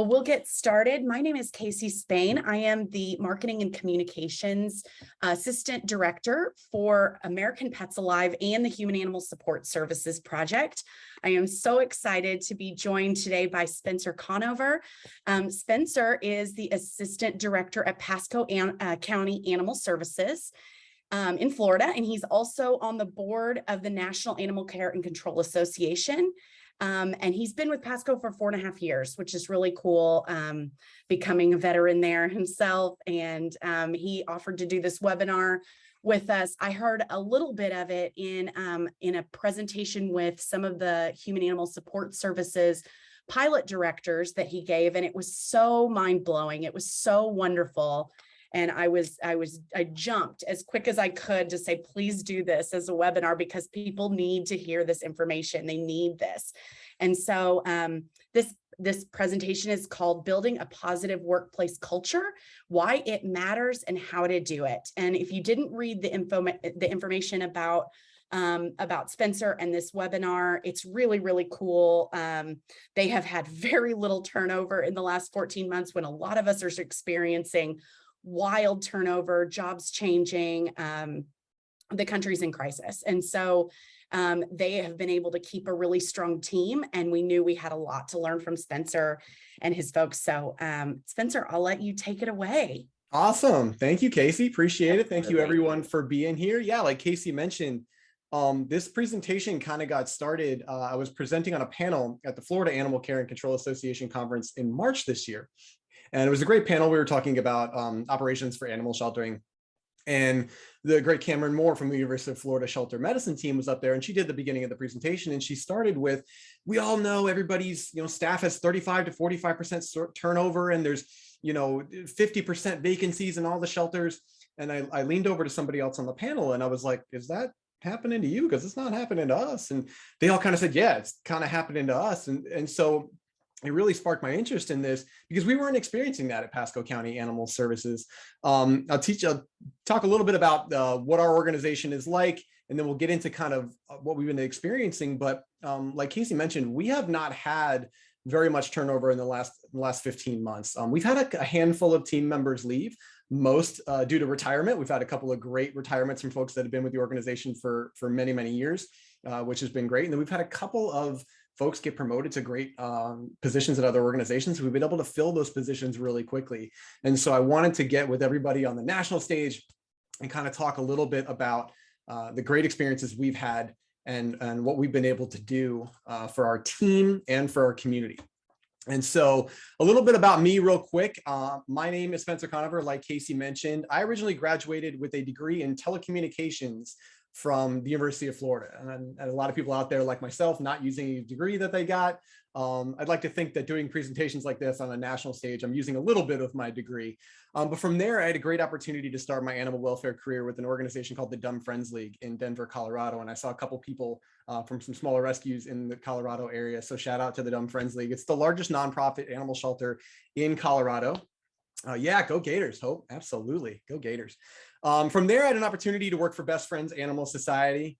Well, we'll get started. My name is Casey Spain. I am the Marketing and Communications Assistant Director for American Pets Alive and the Human Animal Support Services Project. I am so excited to be joined today by Spencer Conover. Spencer is the Assistant Director at Pasco County Animal Services in Florida, and he's also on the board of the National Animal Care and Control Association. And he's been with Pasco for 4.5 years, which is really cool, becoming a veteran there himself. And he offered to do this webinar with us. I heard a little bit of it in a presentation with some of the Human Animal Support Services pilot directors that he gave, and it was so mind-blowing. It was so wonderful. And I jumped as quick as I could to say, please do this as a webinar because people need to hear this information. They need this. And so this presentation is called Building a Positive Workplace Culture, Why It Matters and How to Do It. And if you didn't read the information about Spencer and this webinar, it's really, really cool. They have had very little turnover in the last 14 months when a lot of us are experiencing wild turnover, jobs changing, the country's in crisis. And so they have been able to keep a really strong team, and we knew we had a lot to learn from Spencer and his folks. So Spencer, I'll let you take it away. Awesome. Thank you, Casey. Appreciate it. Thank you everyone for being here. Yeah, like Casey mentioned, this presentation kind of got started. I was presenting on a panel at the Florida Animal Care and Control Association conference in March this year. And it was a great panel. We were talking about operations for animal sheltering. And the great Cameron Moore from the University of Florida Shelter Medicine team was up there, and she did the beginning of the presentation. And she started with, we all know everybody's, staff has 35 to 45% turnover, and there's, 50% vacancies in all the shelters. And I leaned over to somebody else on the panel and I was like, is that happening to you? Because it's not happening to us. And they all kind of said, yeah, it's kind of happening to us. And so it really sparked my interest in this because we weren't experiencing that at Pasco County Animal Services. I'll talk a little bit about what our organization is like, and then we'll get into kind of what we've been experiencing. But like Casey mentioned, we have not had very much turnover in the last 15 months. We've had a handful of team members leave, most due to retirement. We've had a couple of great retirements from folks that have been with the organization for many, many years, which has been great. And then we've had a couple of folks get promoted to great positions at other organizations. We've been able to fill those positions really quickly. And so I wanted to get with everybody on the national stage and kind of talk a little bit about the great experiences we've had and what we've been able to do for our team and for our community. And so a little bit about me real quick. My name is Spencer Conover, like Casey mentioned. I originally graduated with a degree in telecommunications from the University of Florida. And a lot of people out there like myself, not using a degree that they got. I'd like to think that doing presentations like this on a national stage, I'm using a little bit of my degree. But from there, I had a great opportunity to start my animal welfare career with an organization called the Dumb Friends League in Denver, Colorado. And I saw a couple people from some smaller rescues in the Colorado area. So shout out to the Dumb Friends League. It's the largest nonprofit animal shelter in Colorado. Yeah, go Gators, Hope. Absolutely. Go Gators. From there, I had an opportunity to work for Best Friends Animal Society.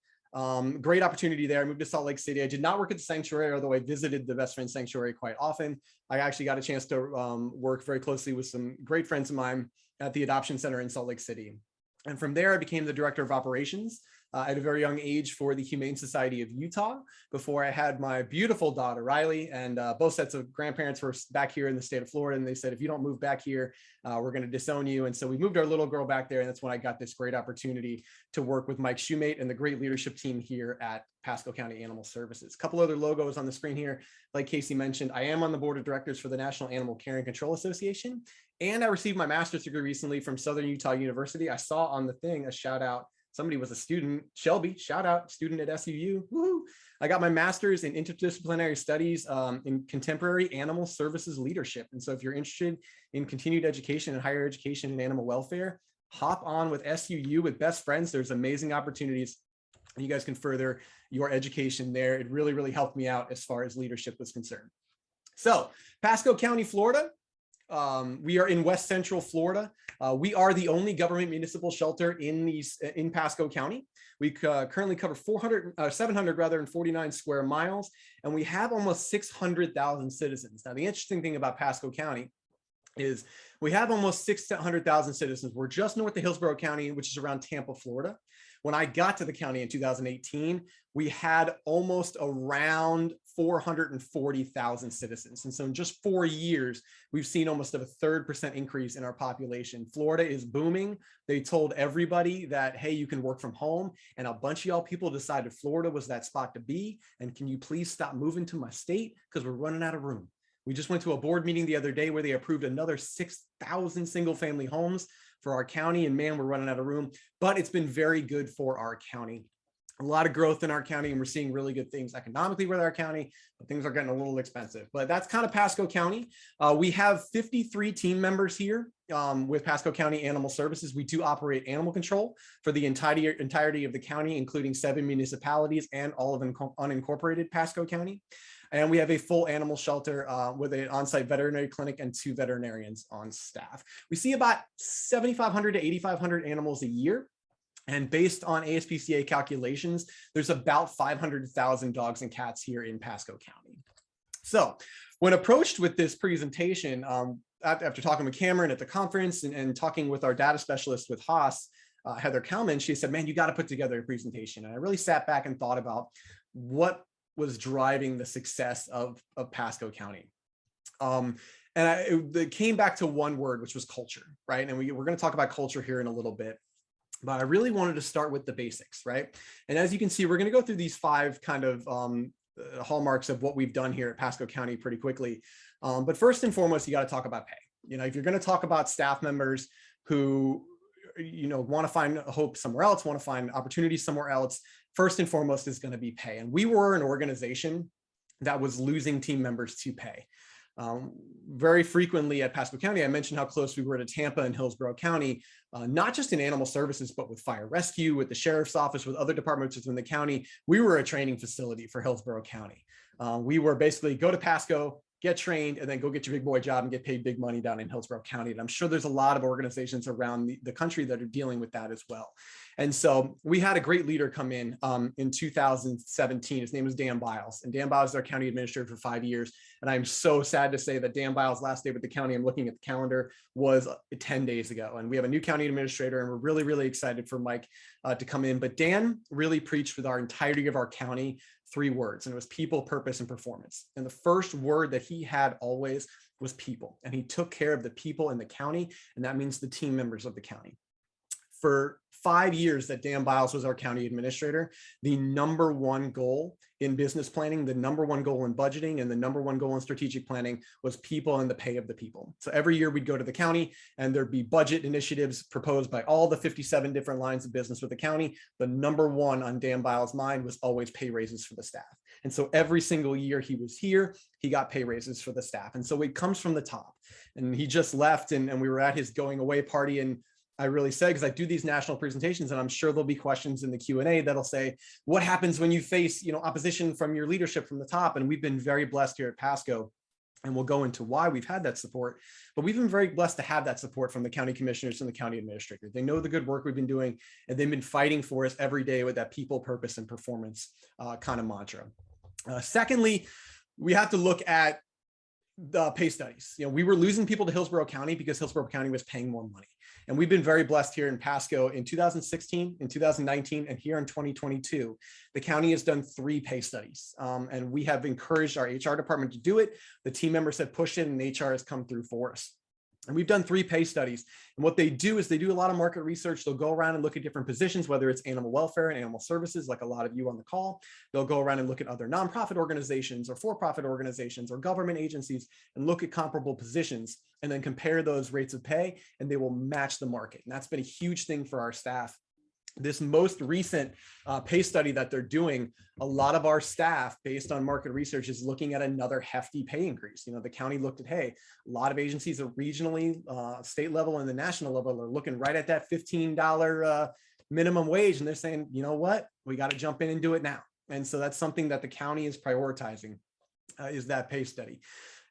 Great opportunity there. I moved to Salt Lake City. I did not work at the sanctuary, although I visited the Best Friends Sanctuary quite often. I actually got a chance to work very closely with some great friends of mine at the adoption center in Salt Lake City. And from there, I became the director of operations at a very young age for the Humane Society of Utah before I had my beautiful daughter, Riley, and both sets of grandparents were back here in the state of Florida. And they said, if you don't move back here, we're going to disown you. And so we moved our little girl back there. And that's when I got this great opportunity to work with Mike Shoemate and the great leadership team here at Pasco County Animal Services. A couple other logos on the screen here. Like Casey mentioned, I am on the board of directors for the National Animal Care and Control Association. And I received my master's degree recently from Southern Utah University. I saw on the thing a shout out. Somebody was a student, Shelby, shout out, student at SUU. Woohoo. I got my master's in interdisciplinary studies in contemporary animal services leadership. And so if you're interested in continued education and higher education in animal welfare, hop on with SUU with Best Friends. There's amazing opportunities. You guys can further your education there. It really, really helped me out as far as leadership was concerned. So Pasco County, Florida. We are in West Central Florida. We are the only government municipal shelter in Pasco County. We currently cover 749 square miles, and we have almost 600,000 citizens. Now, the interesting thing about Pasco County is we have almost 600,000 citizens. We're just north of Hillsborough County, which is around Tampa, Florida. When I got to the county in 2018, we had almost around 440,000 citizens. And so in just 4 years, we've seen almost a 30% increase in our population. Florida is booming. They told everybody that, hey, you can work from home. And a bunch of y'all people decided Florida was that spot to be. And can you please stop moving to my state? Because we're running out of room. We just went to a board meeting the other day where they approved another 6,000 single family homes for our county, and man, we're running out of room, but it's been very good for our county. A lot of growth in our county, and we're seeing really good things economically with our county, but things are getting a little expensive. But that's kind of Pasco County. We have 53 team members here with Pasco County Animal Services. We do operate animal control for the entirety of the county, including 7 municipalities and all of unincorporated Pasco County. And we have a full animal shelter with an on-site veterinary clinic and 2 veterinarians on staff. We see about 7,500 to 8,500 animals a year. And based on ASPCA calculations, there's about 500,000 dogs and cats here in Pasco County. So when approached with this presentation, after talking with Cameron at the conference and talking with our data specialist with Haas, Heather Kalman, she said, man, you got to put together a presentation. And I really sat back and thought about what was driving the success of Pasco County. It came back to one word, which was culture, right? And we're going to talk about culture here in a little bit, but I really wanted to start with the basics, right? And as you can see, we're going to go through these 5 kind of hallmarks of what we've done here at Pasco County pretty quickly. But first and foremost, you got to talk about pay. You know, if you're going to talk about staff members who, you know, want to find hope somewhere else, want to find opportunities somewhere else, first and foremost is going to be pay. And we were an organization that was losing team members to pay. Very frequently at Pasco County, I mentioned how close we were to Tampa and Hillsborough County, not just in animal services, but with fire rescue, with the sheriff's office, with other departments within the county. We were a training facility for Hillsborough County. We were basically go to Pasco, get trained, and then go get your big boy job and get paid big money down in Hillsborough County. And I'm sure there's a lot of organizations around the country that are dealing with that as well. And so we had a great leader come in 2017. His name was Dan Biles. And Dan Biles is our county administrator for 5 years. And I'm so sad to say that Dan Biles' last day with the county, I'm looking at the calendar, was 10 days ago. And we have a new county administrator, and we're really, really excited for Mike to come in. But Dan really preached with our entirety of our county 3 words, and it was people, purpose, and performance. And the first word that he had always was people. And he took care of the people in the county, and that means the team members of the county. For 5 years that Dan Biles was our county administrator, the #1 goal in business planning, the #1 goal in budgeting, and the #1 goal in strategic planning was people and the pay of the people. So every year we'd go to the county and there'd be budget initiatives proposed by all the 57 different lines of business with the county. The #1 on Dan Biles' mind was always pay raises for the staff. And so every single year he was here, he got pay raises for the staff. And so it comes from the top. And he just left, and we were at his going away party, and I really said, because I do these national presentations, and I'm sure there'll be questions in the Q&A that'll say, what happens when you face, you know, opposition from your leadership from the top? And we've been very blessed here at Pasco, and we'll go into why we've had that support, but we've been very blessed to have that support from the county commissioners and the county administrator. They know the good work we've been doing, and they've been fighting for us every day with that people, purpose, and performance kind of mantra. Secondly, we have to look at the pay studies. You know, we were losing people to Hillsborough County because Hillsborough County was paying more money. And we've been very blessed here in Pasco in 2016, in 2019, and here in 2022. The county has done 3 pay studies, and we have encouraged our HR department to do it. The team members have pushed it, and HR has come through for us. And we've done 3 pay studies. And what they do is they do a lot of market research. They'll go around and look at different positions, whether it's animal welfare and animal services, like a lot of you on the call. They'll go around and look at other nonprofit organizations or for-profit organizations or government agencies and look at comparable positions and then compare those rates of pay, and they will match the market. And that's been a huge thing for our staff. This most recent pay study that they're doing, a lot of our staff, based on market research, is looking at another hefty pay increase. You know, the county looked at, hey, a lot of agencies are regionally, state level and the national level are looking right at that $15 minimum wage. And they're saying, you know what, we got to jump in and do it now. And so that's something that the county is prioritizing, is that pay study.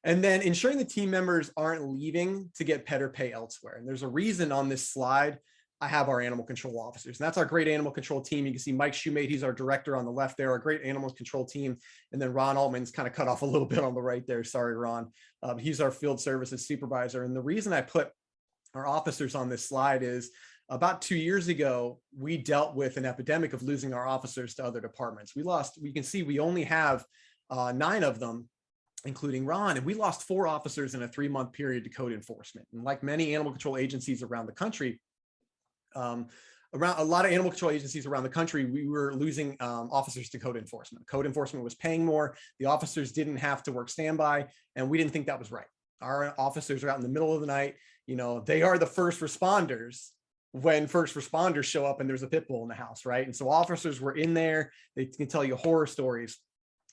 And then ensuring the team members aren't leaving to get better pay elsewhere. And there's a reason on this slide I have our animal control officers. And that's our great animal control team. You can see Mike Shoemate, he's our director on the left there, our great animal control team. And then Ron Altman's kind of cut off a little bit on the right there. Sorry, Ron. He's our field services supervisor. And the reason I put our officers on this slide is about 2 years ago, we dealt with an epidemic of losing our officers to other departments. We can see we only have 9 of them, including Ron, and we lost 4 officers in a 3-month period to code enforcement. And like many animal control agencies around the country, around a lot of animal control agencies around the country, we were losing officers to code enforcement. Code enforcement was paying more. The officers didn't have to work standby, and we didn't think that was right. Our officers are out in the middle of the night. You know, they are the first responders when first responders show up and there's a pit bull in the house, right? And so officers were in there. They can tell you horror stories.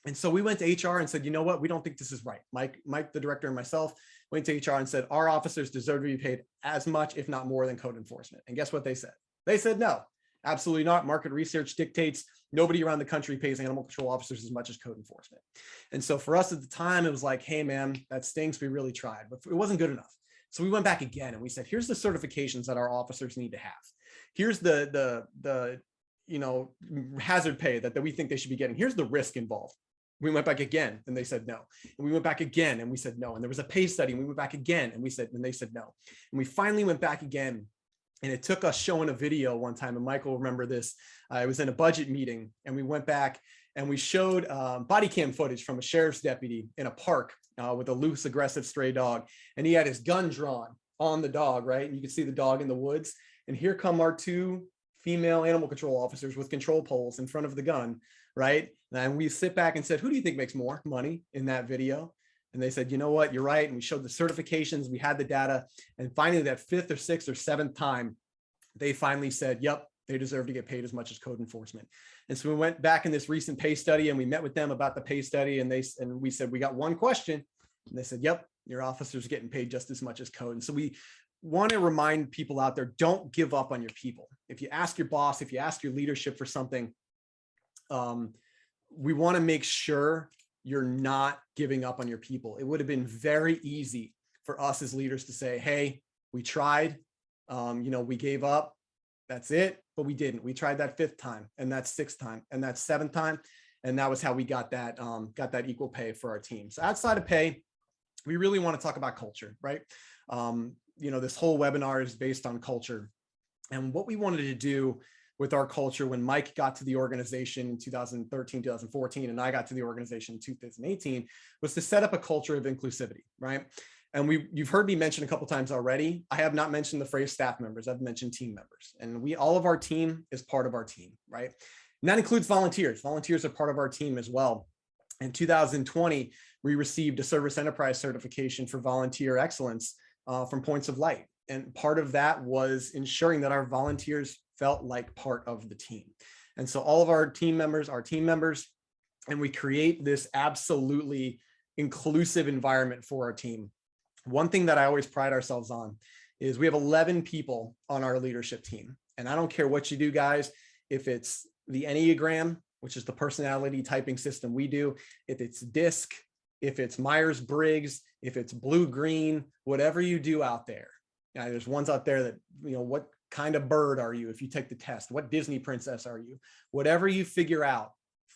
And so we went to HR and said, you know what, we don't think this is right. Mike, the director, and myself went to HR and said, our officers deserve to be paid as much, if not more, than code enforcement. And guess what they said? They said, no, absolutely not. Market research dictates nobody around the country pays animal control officers as much as code enforcement. And so for us at the time, it was like, hey, man, that stinks. We really tried, but it wasn't good enough. So we went back again and we said, here's the certifications that our officers need to have. Here's the hazard pay that we think they should be getting. Here's the risk involved. We went back again and they said no. And we went back again and we said no. And there was a pay study and we went back again and they said no. And we finally went back again. And it took us showing a video one time, and Michael will remember this. I was in a budget meeting and we went back and we showed body cam footage from a sheriff's deputy in a park with a loose, aggressive stray dog. And he had his gun drawn on the dog, right? And you can see the dog in the woods. And here come our 2 female animal control officers with control poles in front of the gun, right? And we sit back and said, who do you think makes more money in that video? And they said, you know what, you're right. And we showed the certifications, we had the data. And finally, that 5th or 6th or 7th time, they finally said, yep, they deserve to get paid as much as code enforcement. And so we went back in this recent pay study and we met with them about the pay study. And we said, we got one question. And they said, yep, your officers are getting paid just as much as code. And so we want to remind people out there, don't give up on your people. If you ask your boss, if you ask your leadership for something, we want to make sure you're not giving up on your people. It would have been very easy for us as leaders to say, hey, we tried, we gave up, that's it, but we didn't. We tried that 5th time and that 6th time and that 7th time. And that was how we got that equal pay for our team. So outside of pay, we really want to talk about culture, right? This whole webinar is based on culture. And what we wanted to do with our culture when Mike got to the organization in 2013, 2014, and I got to the organization in 2018, was to set up a culture of inclusivity, right? And you've heard me mention a couple times already. I have not mentioned the phrase staff members. I've mentioned team members, and all of our team is part of our team, right? And that includes volunteers. Volunteers are part of our team as well. In 2020, we received a service enterprise certification for volunteer excellence from Points of Light. And part of that was ensuring that our volunteers felt like part of the team. And so all of our team members are team members, and we create this absolutely inclusive environment for our team. One thing that I always pride ourselves on is we have 11 people on our leadership team. And I don't care what you do, guys, if it's the Enneagram, which is the personality typing system we do, if it's DISC, if it's Myers-Briggs, if it's blue-green, whatever you do out there. There's ones out there that, what kind of bird are you if you take the test? What Disney princess are you? Whatever you figure out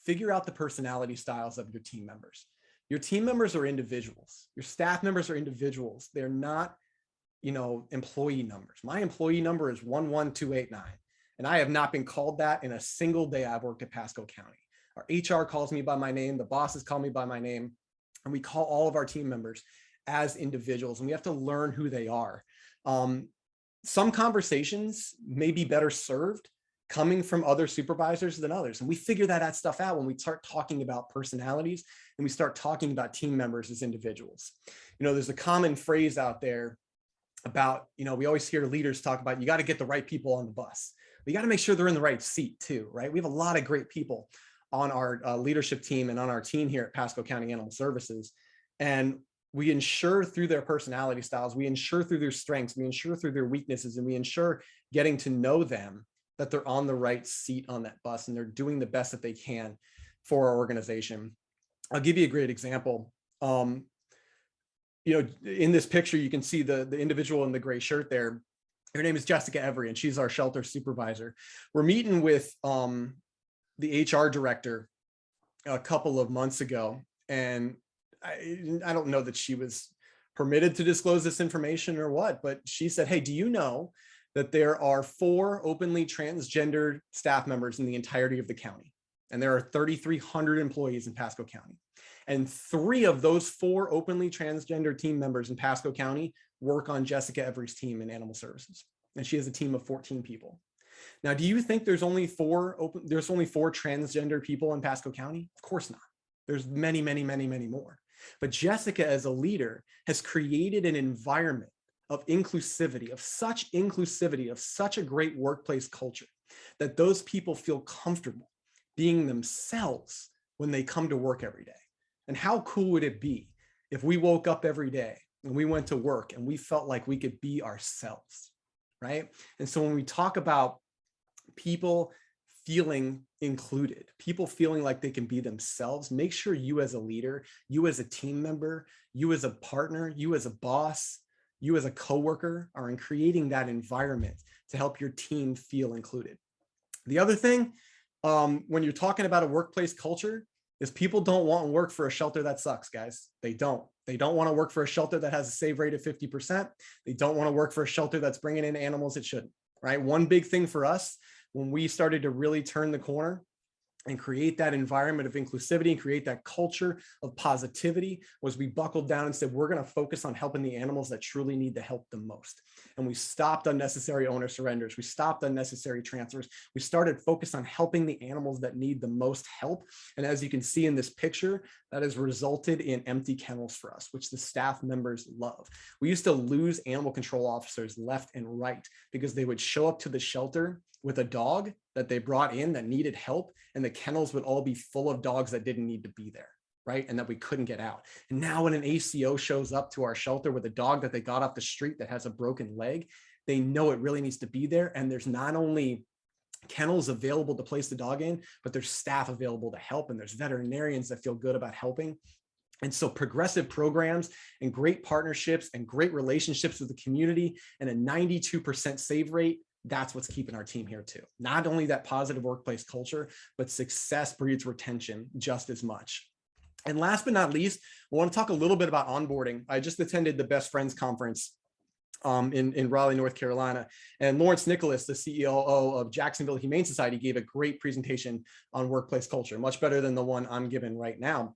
the personality styles of your team members. Your team members are individuals. Your staff members are individuals. They're not, employee numbers. My employee number is 11289. And I have not been called that in a single day I've worked at Pasco County. Our HR calls me by my name. The bosses call me by my name. And we call all of our team members as individuals. And we have to learn who they are. Some conversations may be better served coming from other supervisors than others. And we figure that stuff out when we start talking about personalities and we start talking about team members as individuals. There's a common phrase out there about, we always hear leaders talk about, you got to get the right people on the bus. We got to make sure they're in the right seat too, right? We have a lot of great people on our leadership team and on our team here at Pasco County Animal Services. And we ensure through their personality styles, we ensure through their strengths, we ensure through their weaknesses, and we ensure getting to know them that they're on the right seat on that bus and they're doing the best that they can for our organization. I'll give you a great example. in this picture, you can see the individual in the gray shirt there. Her name is Jessica Every, and she's our shelter supervisor. We're meeting with the HR director a couple of months ago, and I don't know that she was permitted to disclose this information or what, but she said, hey, do you know that there are 4 openly transgender staff members in the entirety of the county? And there are 3,300 employees in Pasco County. And 3 of those 4 openly transgender team members in Pasco County work on Jessica Every's team in Animal Services. And she has a team of 14 people. Now, do you think there's only 4 transgender people in Pasco County? Of course not. There's many, many, many, many more. But Jessica, as a leader, has created an environment of inclusivity, of such a great workplace culture that those people feel comfortable being themselves when they come to work every day. And how cool would it be if we woke up every day and we went to work and we felt like we could be ourselves, right? And so when we talk about people feeling included, people feeling like they can be themselves, make sure you as a leader, you as a team member, you as a partner, you as a boss, you as a coworker are in creating that environment to help your team feel included. The other thing, when you're talking about a workplace culture, is people don't want to work for a shelter that sucks, guys. They don't want to work for a shelter that has a save rate of 50%. They don't want to work for a shelter that's bringing in animals it shouldn't, right? One big thing for us, when we started to really turn the corner and create that environment of inclusivity and create that culture of positivity, was we buckled down and said, we're going to focus on helping the animals that truly need the help the most. And we stopped unnecessary owner surrenders. We stopped unnecessary transfers. We started focus on helping the animals that need the most help. And as you can see in this picture, that has resulted in empty kennels for us, which the staff members love. We used to lose animal control officers left and right because they would show up to the shelter with a dog that they brought in that needed help, and the kennels would all be full of dogs that didn't need to be there, right? And that we couldn't get out. And now when an ACO shows up to our shelter with a dog that they got off the street that has a broken leg, they know it really needs to be there. And there's not only kennels available to place the dog in, but there's staff available to help, and there's veterinarians that feel good about helping. And so progressive programs and great partnerships and great relationships with the community and a 92% save rate, that's what's keeping our team here too. Not only that positive workplace culture, but success breeds retention just as much. And last but not least, I want to talk a little bit about onboarding. I just attended the Best Friends Conference in Raleigh, North Carolina. And Lawrence Nicholas, the CEO of Jacksonville Humane Society, gave a great presentation on workplace culture, much better than the one I'm giving right now.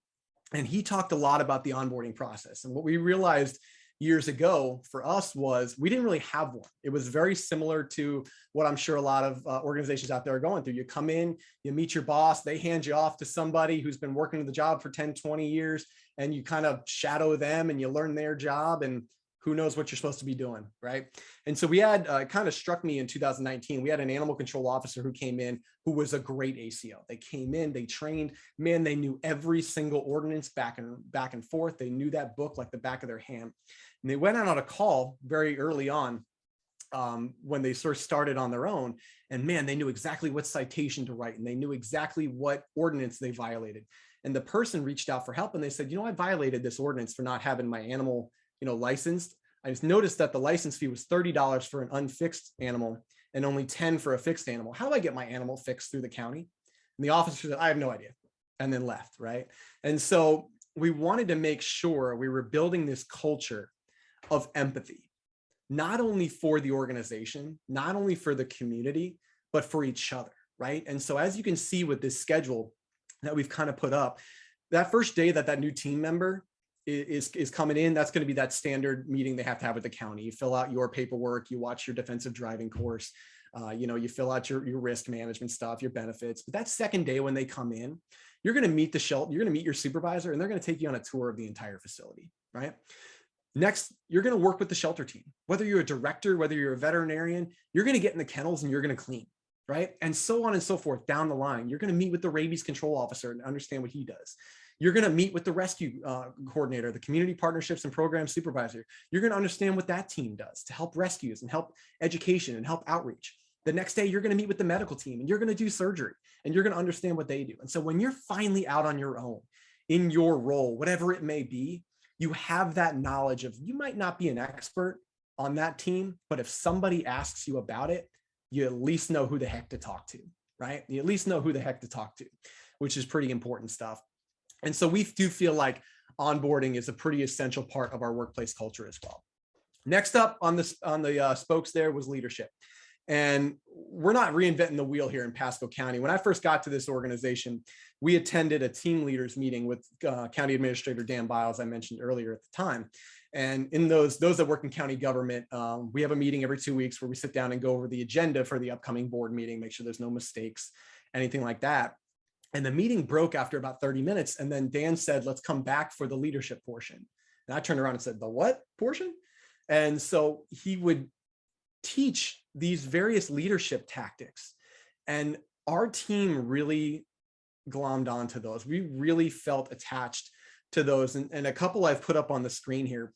And he talked a lot about the onboarding process. And what we realized years ago for us was we didn't really have one. It was very similar to what I'm sure a lot of organizations out there are going through. You come in, you meet your boss, they hand you off to somebody who's been working the job for 10, 20 years, and you kind of shadow them and you learn their job, and who knows what you're supposed to be doing, right? And so we had, it kind of struck me in 2019, we had an animal control officer who came in who was a great ACO. They came in, they trained, man, they knew every single ordinance back and forth. They knew that book like the back of their hand. And they went out on a call very early on when they sort of started on their own. And man, they knew exactly what citation to write, and they knew exactly what ordinance they violated. And the person reached out for help, and they said, I violated this ordinance for not having my animal licensed. I just noticed that the license fee was $30 for an unfixed animal and only $10 for a fixed animal. How do I get my animal fixed through the county? And the officer said, I have no idea, and then left, right? And so we wanted to make sure we were building this culture of empathy, not only for the organization, not only for the community, but for each other, right? And so as you can see with this schedule that we've kind of put up, that first day that new team member is coming in, that's going to be that standard meeting they have to have with the county. You fill out your paperwork, you watch your defensive driving course, you fill out your risk management stuff, your benefits. But that second day when they come in, you're going to meet the shelter, you're going to meet your supervisor, and they're going to take you on a tour of the entire facility, right? Next, you're going to work with the shelter team. Whether you're a director, whether you're a veterinarian, you're going to get in the kennels and you're going to clean, right? And so on and so forth down the line. You're going to meet with the rabies control officer and understand what he does. You're going to meet with the rescue coordinator, the community partnerships and program supervisor. You're going to understand what that team does to help rescues and help education and help outreach. The next day, you're going to meet with the medical team and you're going to do surgery and you're going to understand what they do. And so when you're finally out on your own in your role, whatever it may be, you have that knowledge of, you might not be an expert on that team, but if somebody asks you about it, you at least know who the heck to talk to, right? You at least know who the heck to talk to, which is pretty important stuff. And so we do feel like onboarding is a pretty essential part of our workplace culture as well. Next up on the spokes there was leadership. And we're not reinventing the wheel here in Pasco County. When I first got to this organization, we attended a team leaders meeting with County Administrator Dan Biles, I mentioned earlier at the time. And in those that work in county government, we have a meeting every 2 weeks where we sit down and go over the agenda for the upcoming board meeting, make sure there's no mistakes, anything like that. And the meeting broke after about 30 minutes. And then Dan said, let's come back for the leadership portion. And I turned around and said, the what portion? And so he would teach these various leadership tactics. And our team really glommed onto those. We really felt attached to those. And a couple I've put up on the screen here.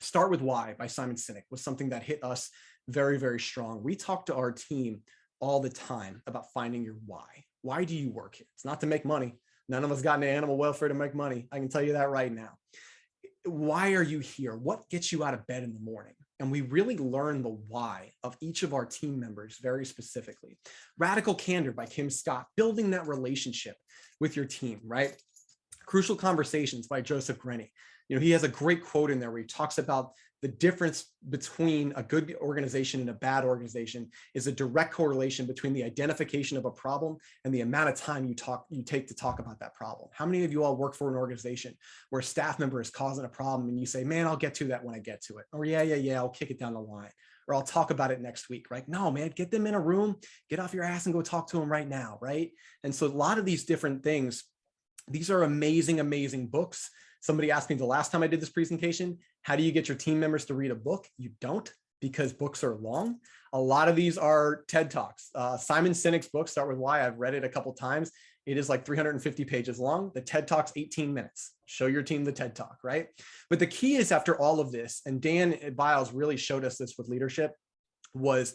Start with Why by Simon Sinek was something that hit us very, very strong. We talk to our team all the time about finding your why. Why do you work here? It's not to make money. None of us got into animal welfare to make money. I can tell you that right now. Why are you here? What gets you out of bed in the morning? And we really learn the why of each of our team members very specifically. Radical Candor by Kim Scott, building that relationship with your team, right? Crucial Conversations by Joseph Grenny. You know, he has a great quote in there where he talks about the difference between a good organization and a bad organization is a direct correlation between the identification of a problem and the amount of time you take to talk about that problem. How many of you all work for an organization where a staff member is causing a problem and you say, man, I'll get to that when I get to it. Or yeah, I'll kick it down the line. Or I'll talk about it next week, right? No, man, get them in a room, get off your ass and go talk to them right now, right? And so a lot of these different things, these are amazing, amazing books. Somebody asked me the last time I did this presentation, how do you get your team members to read a book? You don't, because books are long. A lot of these are TED Talks. Simon Sinek's book, Start With Why, I've read it a couple times. It is like 350 pages long. The TED Talk's 18 minutes. Show your team the TED Talk, right? But the key is after all of this, and Dan Biles really showed us this with leadership, was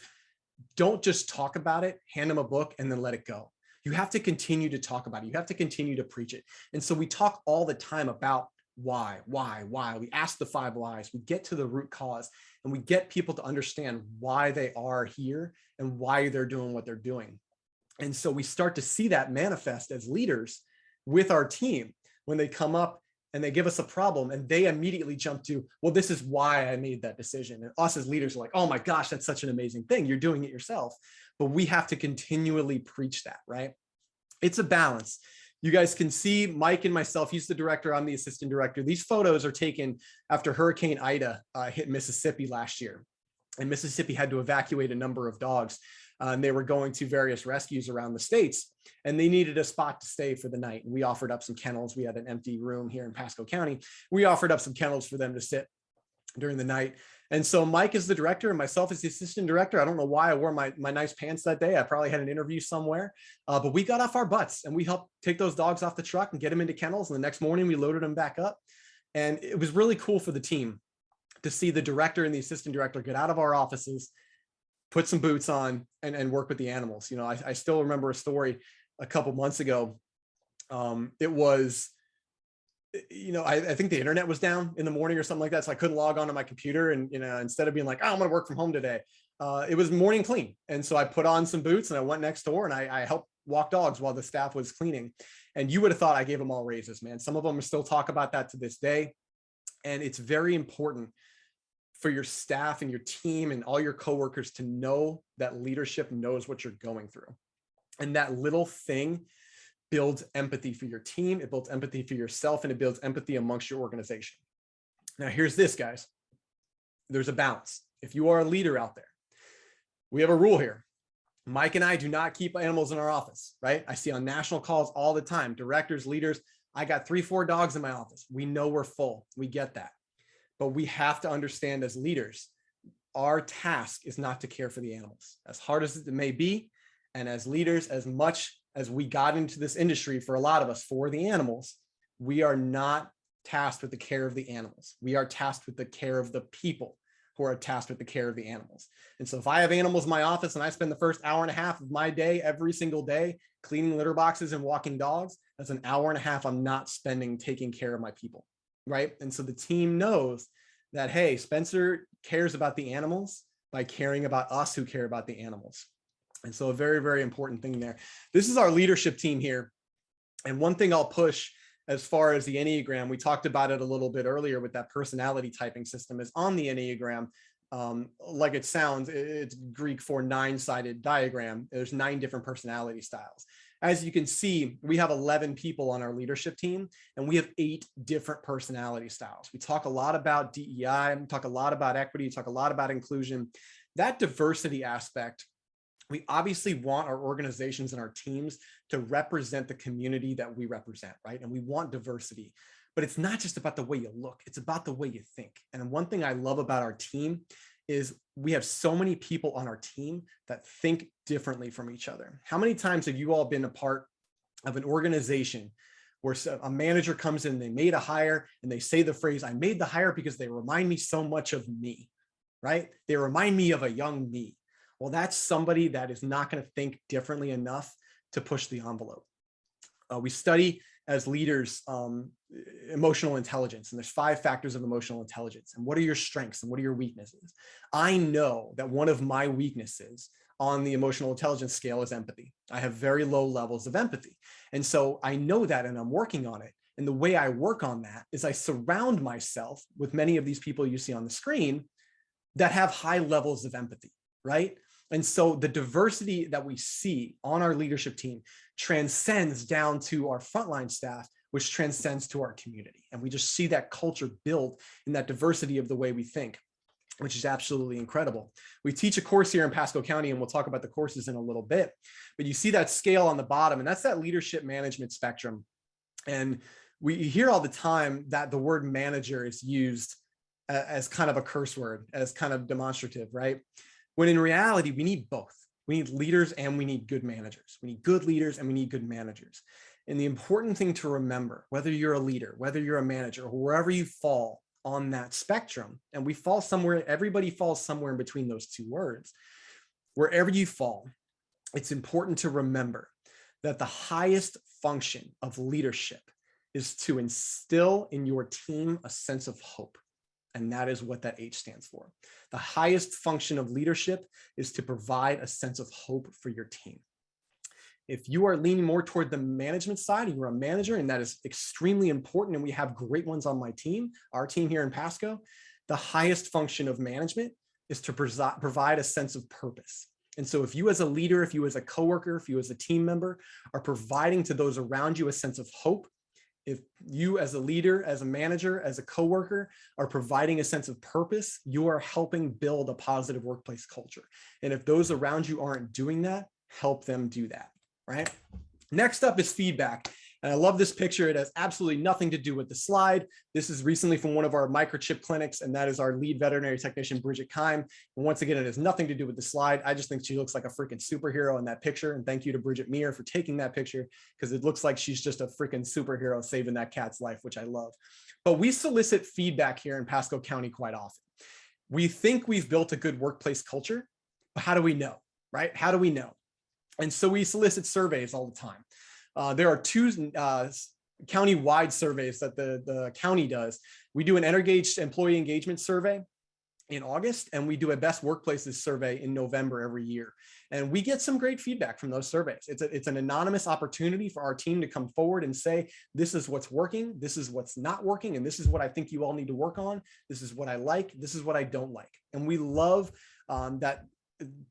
don't just talk about it, hand them a book and then let it go. You have to continue to talk about it. You have to continue to preach it. And so we talk all the time about why. We ask the 5 whys, we get to the root cause, and we get people to understand why they are here and why they're doing what they're doing. And so we start to see that manifest as leaders with our team when they come up and they give us a problem and they immediately jump to, well, this is why I made that decision. And us as leaders are like, oh my gosh, that's such an amazing thing. You're doing it yourself. But we have to continually preach that, right? It's a balance. You guys can see Mike and myself, he's the director, I'm the assistant director. These photos are taken after Hurricane Ida hit Mississippi last year. And Mississippi had to evacuate a number of dogs. And they were going to various rescues around the states, and they needed a spot to stay for the night. And we offered up some kennels. We had an empty room here in Pasco County. We offered up some kennels for them to sit during the night. And so Mike is the director and myself is the assistant director. I don't know why I wore my nice pants that day. I probably had an interview somewhere, but we got off our butts and we helped take those dogs off the truck and get them into kennels. And the next morning we loaded them back up. And it was really cool for the team to see the director and the assistant director get out of our offices, put some boots on and work with the animals. You know, I still remember a story a couple months ago. It was, you know, I think the internet was down in the morning or something like that. So I couldn't log onto my computer and, you know, instead of being like, oh, I'm going to work from home today, it was morning clean. And so I put on some boots and I went next door and I helped walk dogs while the staff was cleaning. And you would have thought I gave them all raises, man. Some of them still talk about that to this day. And it's very important for your staff and your team and all your coworkers to know that leadership knows what you're going through. And that little thing builds empathy for your team, it builds empathy for yourself, and it builds empathy amongst your organization. Now, here's this, guys. There's a balance. If you are a leader out there, we have a rule here. Mike and I do not keep animals in our office, right? I see on national calls all the time, directors, leaders, I got 3-4 dogs in my office. We know we're full. We get that. But we have to understand as leaders, our task is not to care for the animals, as hard as it may be. And as leaders, as much as we got into this industry for a lot of us for the animals, we are not tasked with the care of the animals. We are tasked with the care of the people who are tasked with the care of the animals. And so if I have animals in my office and I spend the first hour and a half of my day every single day cleaning litter boxes and walking dogs, that's an hour and a half I'm not spending taking care of my people. right? And so the team knows that, hey, Spencer cares about the animals by caring about us who care about the animals. And so a very, very important thing there. This is our leadership team here. And one thing I'll push as far as the Enneagram, we talked about it a little bit earlier with that personality typing system, is on the Enneagram. Like it sounds, it's Greek for 9-sided diagram. There's 9 different personality styles. As you can see, we have 11 people on our leadership team, and we have 8 different personality styles. We talk a lot about DEI, we talk a lot about equity, we talk a lot about inclusion. That diversity aspect, we obviously want our organizations and our teams to represent the community that we represent, right? And we want diversity, but it's not just about the way you look, it's about the way you think. And one thing I love about our team is we have so many people on our team that think differently from each other. How many times have you all been a part of an organization where a manager comes in, they made a hire, and they say the phrase, "I made the hire because they remind me so much of me," right? They remind me of a young me. Well, that's somebody that is not going to think differently enough to push the envelope. We study as leaders emotional intelligence, and there's 5 factors of emotional intelligence. And what are your strengths and what are your weaknesses? I know that one of my weaknesses on the emotional intelligence scale is empathy. I have very low levels of empathy. And so I know that, and I'm working on it. And the way I work on that is I surround myself with many of these people you see on the screen that have high levels of empathy, right? And so the diversity that we see on our leadership team transcends down to our frontline staff, which transcends to our community. And we just see that culture build in that diversity of the way we think, which is absolutely incredible. We teach a course here in Pasco County, and we'll talk about the courses in a little bit, but you see that scale on the bottom, and that's that leadership management spectrum. And we hear all the time that the word manager is used as kind of a curse word, as kind of demonstrative, right? When in reality, we need both. We need leaders and we need good managers. We need good leaders and we need good managers. And the important thing to remember, whether you're a leader, whether you're a manager, or wherever you fall on that spectrum, and we fall somewhere, everybody falls somewhere in between those 2 words, wherever you fall, it's important to remember that the highest function of leadership is to instill in your team a sense of hope. And that is what that H stands for. The highest function of leadership is to provide a sense of hope for your team. If you are leaning more toward the management side and you're a manager, and that is extremely important, and we have great ones on my team, our team here in Pasco, the highest function of management is to provide a sense of purpose. And so if you as a leader, if you as a coworker, if you as a team member are providing to those around you a sense of hope, if you as a leader, as a manager, as a coworker are providing a sense of purpose, you are helping build a positive workplace culture. And if those around you aren't doing that, help them do that, right? Next up is feedback. And I love this picture. It has absolutely nothing to do with the slide. This is recently from one of our microchip clinics, and that is our lead veterinary technician, Bridget Keim. And once again, it has nothing to do with the slide. I just think she looks like a freaking superhero in that picture. And thank you to Bridget Meir for taking that picture, because it looks like she's just a freaking superhero saving that cat's life, which I love. But we solicit feedback here in Pasco County quite often. We think we've built a good workplace culture, but how do we know, right? How do we know? And so we solicit surveys all the time. There are 2 county-wide surveys that the county does. We do an engaged employee engagement survey in August, and we do a best workplaces survey in November every year. And we get some great feedback from those surveys. It's an anonymous opportunity for our team to come forward and say, this is what's working, this is what's not working, and this is what I think you all need to work on. This is what I like, this is what I don't like. And we love that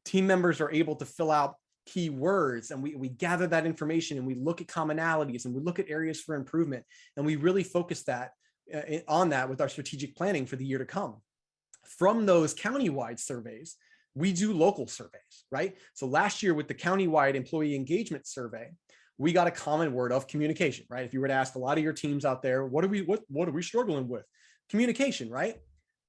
team members are able to fill out keywords, and we gather that information, and we look at commonalities, and we look at areas for improvement, and we really focus that on that with our strategic planning for the year to come. From those countywide surveys, we do local surveys, right? So last year with the countywide employee engagement survey, we got a common word of communication, right? If you were to ask a lot of your teams out there, what are we struggling with? Communication, right?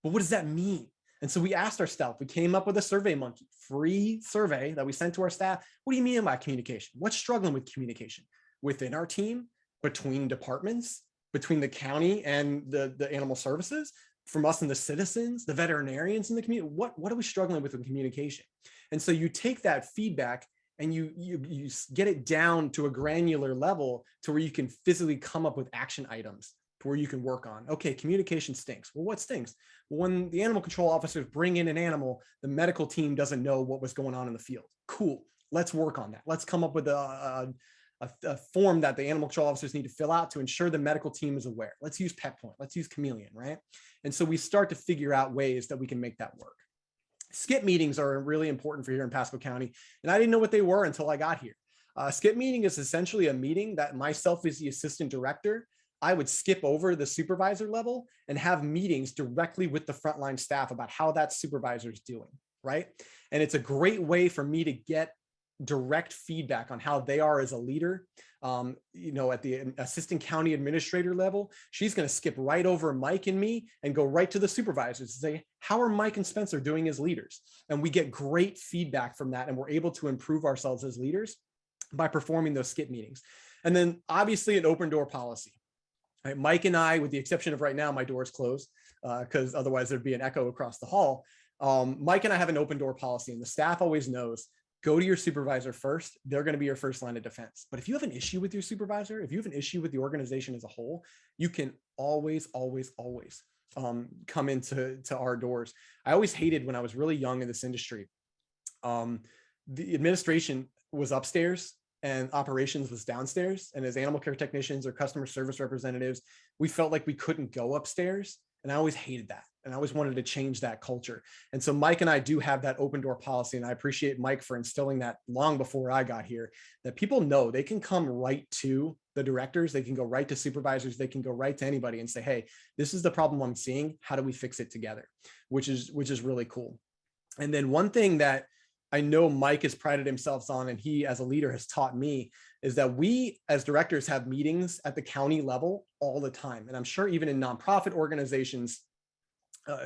But what does that mean? And so we asked our staff, we came up with a Survey Monkey, free survey that we sent to our staff. What do you mean by communication? What's struggling with communication within our team, between departments, between the county and the animal services, from us and the citizens, the veterinarians in the community? What are we struggling with in communication? And so you take that feedback and you get it down to a granular level to where you can physically come up with action items where you can work on. Okay, communication stinks. Well, what stinks? Well, when the animal control officers bring in an animal, the medical team doesn't know what was going on in the field. Cool. Let's work on that. Let's come up with a form that the animal control officers need to fill out to ensure the medical team is aware. Let's use Pet Point. Let's use Chameleon, right? And so we start to figure out ways that we can make that work. Skip meetings are really important for here in Pasco County. And I didn't know what they were until I got here. Skip meeting is essentially a meeting that myself as the assistant director, I would skip over the supervisor level and have meetings directly with the frontline staff about how that supervisor is doing, right? And it's a great way for me to get direct feedback on how they are as a leader. At the assistant county administrator level, she's going to skip right over Mike and me and go right to the supervisors and say, how are Mike and Spencer doing as leaders? And we get great feedback from that, and we're able to improve ourselves as leaders by performing those skip meetings. And then obviously an open door policy. Right? Mike and I, with the exception of right now, my door is closed because otherwise there'd be an echo across the hall. Mike and I have an open door policy, and the staff always knows, go to your supervisor first. They're going to be your first line of defense. But if you have an issue with your supervisor, if you have an issue with the organization as a whole, you can always come into our doors. I always hated when I was really young in this industry. The administration was upstairs and operations was downstairs. And as animal care technicians or customer service representatives, we felt like we couldn't go upstairs. And I always hated that. And I always wanted to change that culture. And so Mike and I do have that open door policy. And I appreciate Mike for instilling that long before I got here, that people know they can come right to the directors. They can go right to supervisors. They can go right to anybody and say, hey, this is the problem I'm seeing. How do we fix it together? Which is really cool. And then one thing that I know Mike has prided himself on, and he as a leader has taught me, is that we as directors have meetings at the county level all the time. And I'm sure even in nonprofit organizations,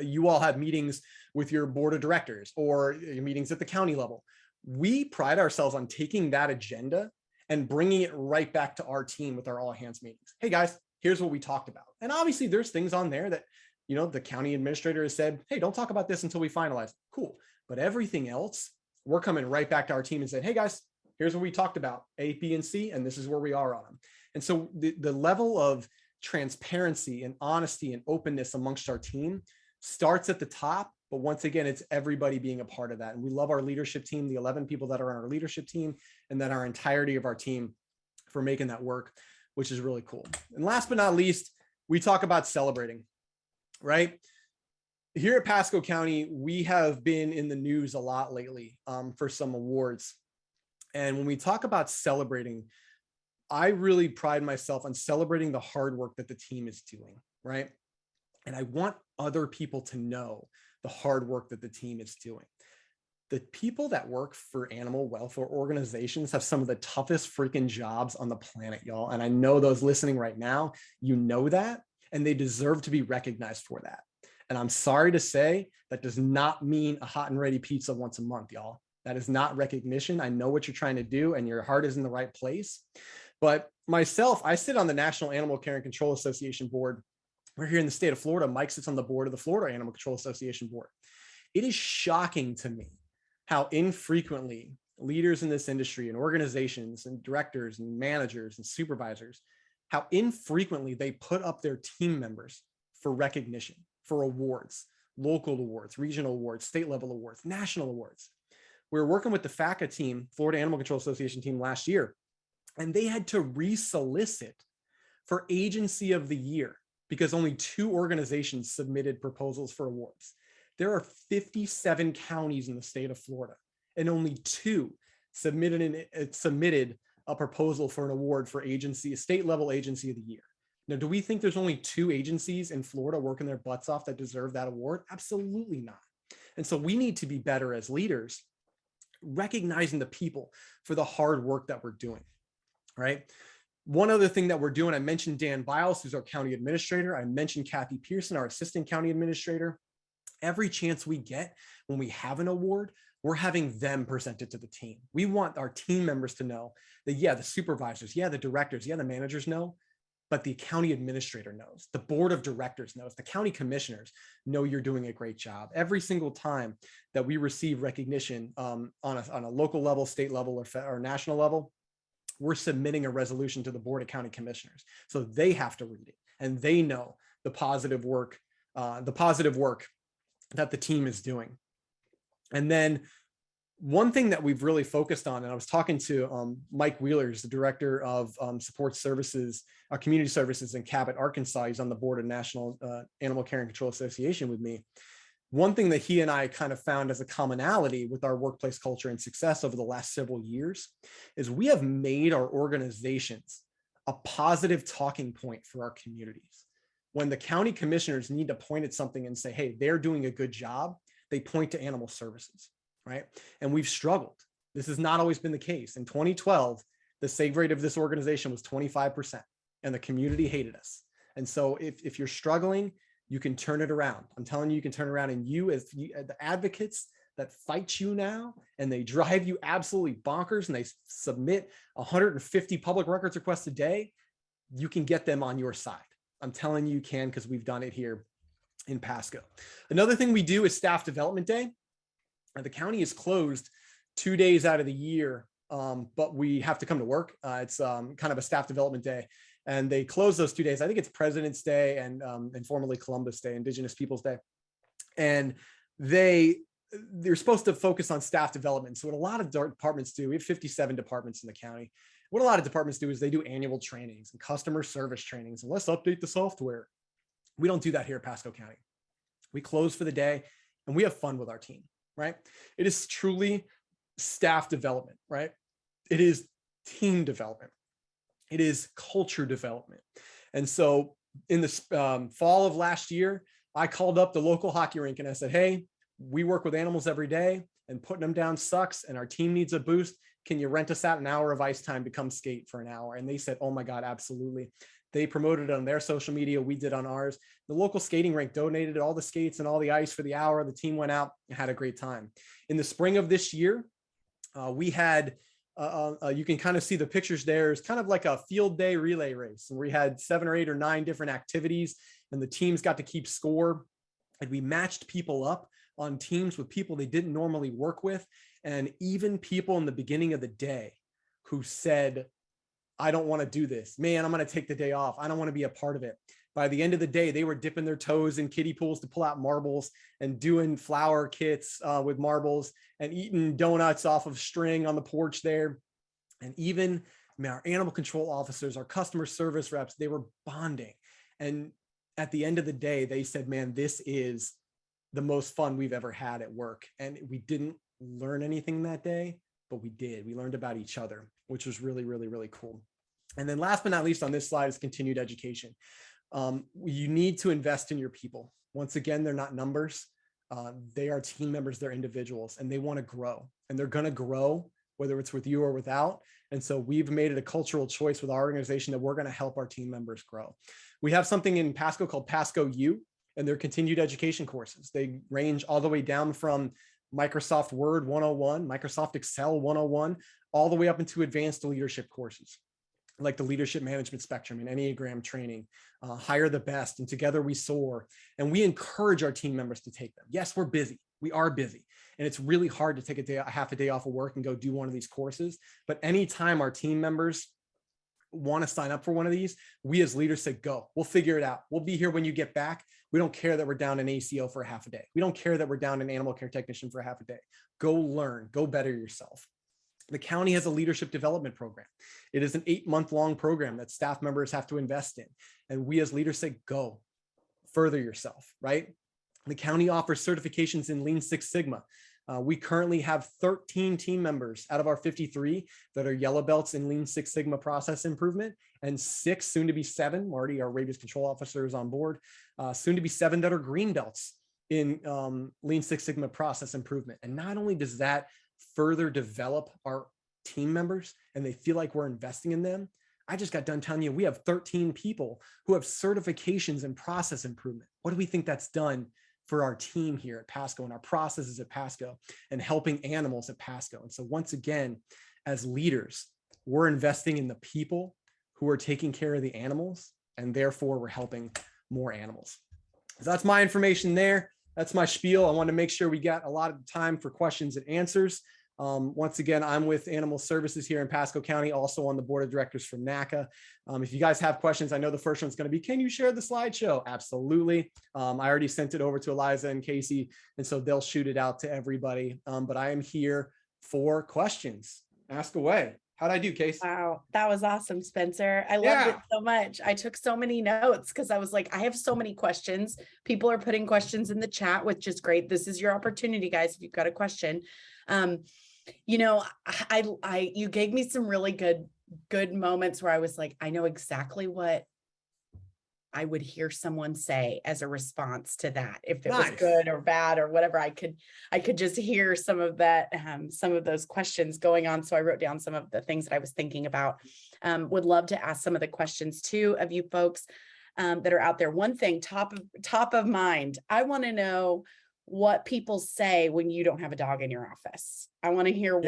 you all have meetings with your board of directors or your meetings at the county level. We pride ourselves on taking that agenda and bringing it right back to our team with our all hands meetings. Hey guys, here's what we talked about. And obviously there's things on there that, the county administrator has said, hey, don't talk about this until we finalize. Cool. But everything else, we're coming right back to our team and saying, hey guys, here's what we talked about, A, B, and C, and this is where we are on them. And so the level of transparency and honesty and openness amongst our team starts at the top, but once again, it's everybody being a part of that. And we love our leadership team, the 11 people that are on our leadership team, and then our entirety of our team for making that work, which is really cool. And last but not least, we talk about celebrating, right? Here at Pasco County, we have been in the news a lot lately for some awards. And when we talk about celebrating, I really pride myself on celebrating the hard work that the team is doing, right? And I want other people to know the hard work that the team is doing. The people that work for animal welfare organizations have some of the toughest freaking jobs on the planet, y'all. And I know those listening right now, you know that, and they deserve to be recognized for that. And I'm sorry to say that does not mean a hot and ready pizza once a month, y'all. That is not recognition. I know what you're trying to do and your heart is in the right place. But myself, I sit on the National Animal Care and Control Association board. We're here in the state of Florida. Mike sits on the board of the Florida Animal Control Association board. It is shocking to me how infrequently leaders in this industry and organizations and directors and managers and supervisors, how infrequently they put up their team members for recognition, for awards, local awards, regional awards, state level awards, national awards. We were working with the FACA team, Florida Animal Control Association team last year, and they had to resolicit for Agency of the Year because only 2 organizations submitted proposals for awards. There are 57 counties in the state of Florida, and only 2 submitted a proposal for an award for agency, a state level Agency of the Year. Now, do we think there's only 2 agencies in Florida working their butts off that deserve that award? Absolutely not. And so we need to be better as leaders, recognizing the people for the hard work that we're doing, right? One other thing that we're doing, I mentioned Dan Biles, who's our county administrator. I mentioned Kathy Pearson, our assistant county administrator. Every chance we get when we have an award, we're having them present it to the team. We want our team members to know that, yeah, the supervisors, yeah, the directors, yeah, the managers know, but the county administrator knows, the board of directors knows, the county commissioners know you're doing a great job. Every single time that we receive recognition on a local level, state level, or national level, we're submitting a resolution to the board of county commissioners. So they have to read it and they know the positive work that the team is doing. And then one thing that we've really focused on, and I was talking to Mike Wheeler, who's the director of support services, community services in Cabot, Arkansas. He's on the board of National Animal Care and Control Association with me. One thing that he and I kind of found as a commonality with our workplace culture and success over the last several years is we have made our organizations a positive talking point for our communities. When the county commissioners need to point at something and say, hey, they're doing a good job, they point to animal services. Right? And we've struggled. This has not always been the case. In 2012, the save rate of this organization was 25%, and the community hated us. And so if you're struggling, you can turn it around. I'm telling you, you can turn around, and the advocates that fight you now, and they drive you absolutely bonkers, and they submit 150 public records requests a day, you can get them on your side. I'm telling you can, because we've done it here in Pasco. Another thing we do is Staff Development Day. The county is closed 2 days out of the year, but we have to come to work. It's kind of a staff development day, and they close those 2 days. I think it's President's Day and formerly Columbus Day, Indigenous Peoples Day. And they're supposed to focus on staff development. So what a lot of departments do, we have 57 departments in the county. What a lot of departments do is they do annual trainings and customer service trainings, and let's update the software. We don't do that here at Pasco County. We close for the day, and we have fun with our team. Right? It is truly staff development, right? It is team development. It is culture development. And so in the fall of last year, I called up the local hockey rink and I said, hey, we work with animals every day and putting them down sucks, and our team needs a boost. Can you rent us out an hour of ice time to come skate for an hour? And they said, oh my God, absolutely. They promoted it on their social media. We did on ours. The local skating rink donated all the skates and all the ice for the hour. The team went out and had a great time. In the spring of this year, we had, you can kind of see the pictures there. It's kind of like a field day relay race. And we had 7 or 8 or 9 different activities, and the teams got to keep score. And we matched people up on teams with people they didn't normally work with. And even people in the beginning of the day who said, I don't want to do this. Man, I'm going to take the day off. I don't want to be a part of it. By the end of the day, they were dipping their toes in kiddie pools to pull out marbles and doing flower kits with marbles and eating donuts off of string on the porch there. And even our animal control officers, our customer service reps, they were bonding. And at the end of the day, they said, man, this is the most fun we've ever had at work. And we didn't learn anything that day, but we did. We learned about each other, which was really, really, really cool. And then last but not least on this slide is continued education. You need to invest in your people. Once again, they're not numbers. They are team members, they're individuals, and they want to grow. And they're going to grow, whether it's with you or without. And so we've made it a cultural choice with our organization that we're going to help our team members grow. We have something in Pasco called Pasco U, and they're continued education courses. They range all the way down from Microsoft Word 101, Microsoft Excel 101, all the way up into advanced leadership courses, like the leadership management spectrum and Enneagram training, Hire the Best, and Together We Soar. And we encourage our team members to take them. Yes, we're busy. We are busy. And it's really hard to take a half a day off of work and go do one of these courses. But anytime our team members want to sign up for one of these, we as leaders say, go, we'll figure it out. We'll be here when you get back. We don't care that we're down an ACO for a half a day. We don't care that we're down an animal care technician for a half a day. Go learn, go better yourself. The county has a leadership development program. It is an 8-month-long program that staff members have to invest in. And we as leaders say, go further yourself, right? The county offers certifications in Lean Six Sigma. We currently have 13 team members out of our 53 that are yellow belts in Lean Six Sigma process improvement, and 6, soon to be 7, Marty, our rabies control officer, is on board, soon to be 7 that are green belts in Lean Six Sigma process improvement. And not only does that further develop our team members and they feel like we're investing in them, I just got done telling you we have 13 people who have certifications in process improvement. What do we think that's done for our team here at Pasco and our processes at Pasco and helping animals at Pasco? And so once again, as leaders, we're investing in the people who are taking care of the animals, and therefore we're helping more animals. So that's my information there. That's my spiel. I want to make sure we got a lot of time for questions and answers. Once again, I'm with Animal Services here in Pasco County, also on the board of directors for NACA. If you guys have questions, I know the first one's going to be, can you share the slideshow? Absolutely. I already sent it over to Eliza and Casey, and so they'll shoot it out to everybody. But I am here for questions. Ask away. How'd I do, Casey? Wow, that was awesome, Spencer. I loved it so much. I took so many notes because I was like, I have so many questions. People are putting questions in the chat, which is great. This is your opportunity, guys, if you've got a question. You know, you gave me some really good moments where I was like, I know exactly what I would hear someone say as a response to that. If it was good or bad or whatever, I could just hear some of that, some of those questions going on. So I wrote down some of the things that I was thinking about. Would love to ask some of the questions too of you folks that are out there. One thing, top of mind, I want to know what people say when you don't have a dog in your office. I want to hear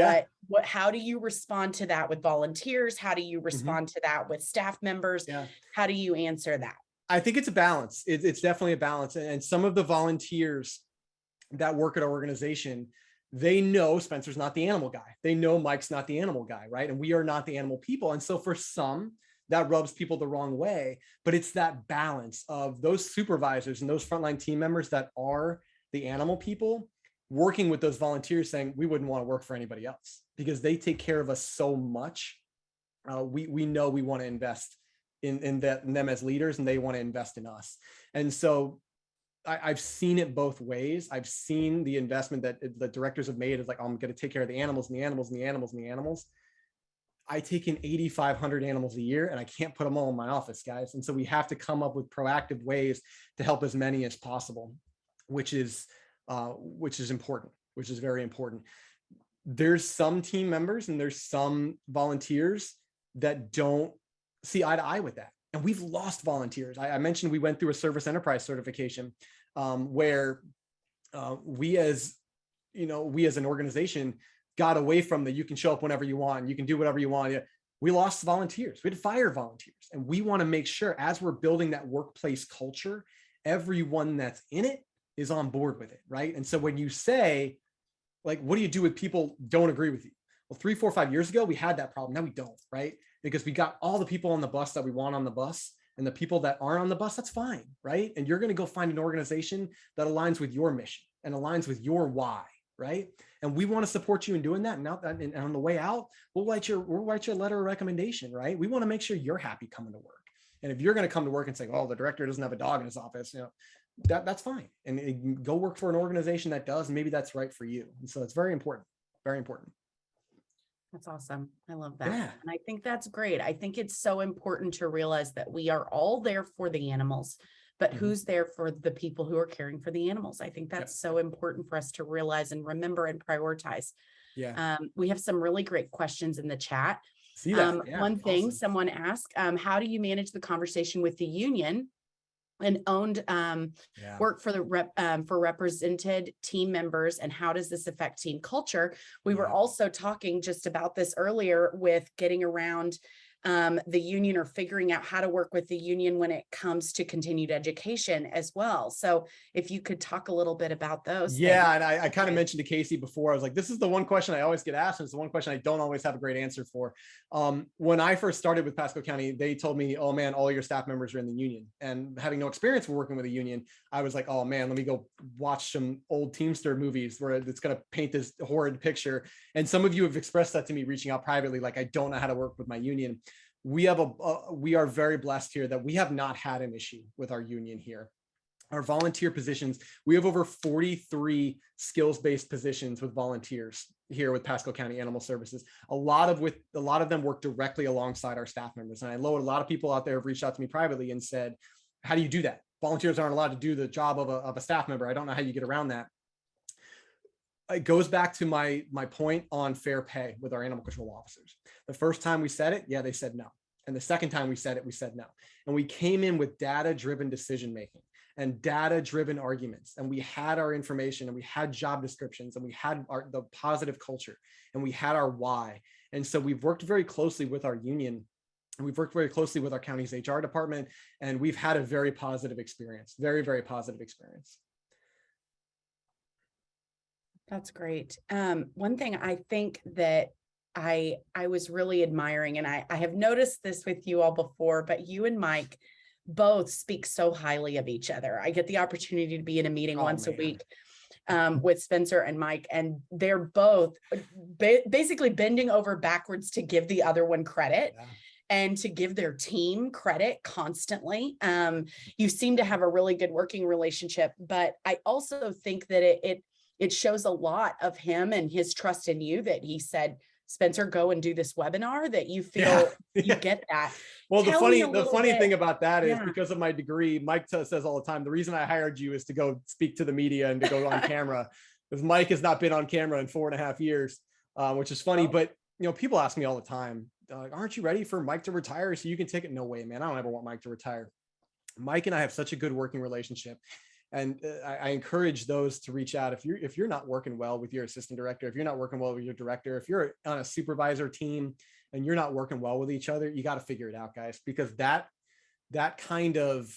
how do you respond to that with volunteers? How do you respond to that with staff members? How do you answer that? I think it's a balance. It's definitely a balance. And some of the volunteers that work at our organization, they know Spencer's not the animal guy. They know Mike's not the animal guy, right? And we are not the animal people. And so for some, that rubs people the wrong way. But it's that balance of those supervisors and those frontline team members that are the animal people working with those volunteers saying, we wouldn't want to work for anybody else because they take care of us so much. We know we want to invest in them as leaders, and they want to invest in us. And so I've seen it both ways. I've seen the investment that the directors have made is like, oh, I'm going to take care of the animals and the animals and the animals and the animals. I take in 8,500 animals a year and I can't put them all in my office, guys. And so we have to come up with proactive ways to help as many as possible, which is important, which is very important. There's some team members and there's some volunteers that don't see eye to eye with that. And we've lost volunteers. I mentioned we went through a service enterprise certification where we as an organization got away from the, you can show up whenever you want, you can do whatever you want. We lost volunteers. We had to fire volunteers. And we want to make sure as we're building that workplace culture, everyone that's in it is on board with it, right? And so when you say, like, what do you do with people who don't agree with you? Well, 3, 4, 5 years ago, we had that problem. Now we don't, right? Because we got all the people on the bus that we want on the bus, and the people that aren't on the bus, that's fine, right? And you're going to go find an organization that aligns with your mission and aligns with your why, right? And we want to support you in doing that. And now, and on the way out, we'll write you a letter of recommendation, right? We want to make sure you're happy coming to work. And if you're going to come to work and say, oh, the director doesn't have a dog in his office, that's fine. And go work for an organization that does, and maybe that's right for you. And so it's very important, very important. That's awesome. I love that. Yeah. And I think that's great. I think it's so important to realize that we are all there for the animals, but who's there for the people who are caring for the animals? I think that's so important for us to realize and remember and prioritize. Yeah. We have some really great questions in the chat. See that? One thing someone asked, how do you manage the conversation with the union and owned work for the for represented team members, and how does this affect team culture? We were also talking just about this earlier with getting around the union, or figuring out how to work with the union when it comes to continued education as well. So if you could talk a little bit about those. Yeah, things. And I kind of mentioned to Casey before, I was like, this is the one question I always get asked, and it's the one question I don't always have a great answer for. When I first started with Pasco County, they told me, oh man, all your staff members are in the union. And having no experience with working with a union, I was like, oh man, let me go watch some old Teamster movies where it's going to paint this horrid picture. And some of you have expressed that to me, reaching out privately, like, I don't know how to work with my union. We are very blessed here that we have not had an issue with our union here. Our volunteer positions, we have over 43 skills-based positions with volunteers here with Pasco County Animal Services. A lot of them work directly alongside our staff members. And I know a lot of people out there have reached out to me privately and said, how do you do that? Volunteers aren't allowed to do the job of a staff member. I don't know how you get around that. It goes back to my point on fair pay with our animal control officers. The first time we said it, they said no. And the second time we said it, we said no. And we came in with data-driven decision-making and data-driven arguments. And we had our information, and we had job descriptions, and we had the positive culture, and we had our why. And so we've worked very closely with our union, and we've worked very closely with our county's HR department, and we've had a very positive experience, very, very positive experience. That's great. One thing I think that I was really admiring, and I have noticed this with you all before, but you and Mike both speak so highly of each other. I get the opportunity to be in a meeting Oh, once a man. week with Spencer and Mike, and they're both basically bending over backwards to give the other one credit. Yeah. And to give their team credit constantly. You seem to have a really good working relationship, but I also think that it shows a lot of him and his trust in you that he said, Spencer, go and do this webinar, that you feel you get that. Well, Tell the funny bit. thing about that is Yeah. because of my degree, Mike says all the time, the reason I hired you is to go speak to the media and to go on camera, because Mike has not been on camera in 4.5 years, which is funny. Oh. But, people ask me all the time, aren't you ready for Mike to retire so you can take it? No way, man. I don't ever want Mike to retire. Mike and I have such a good working relationship. And I encourage those to reach out. If you're not working well with your assistant director, if you're not working well with your director, if you're on a supervisor team and you're not working well with each other, you got to figure it out, guys, because that kind of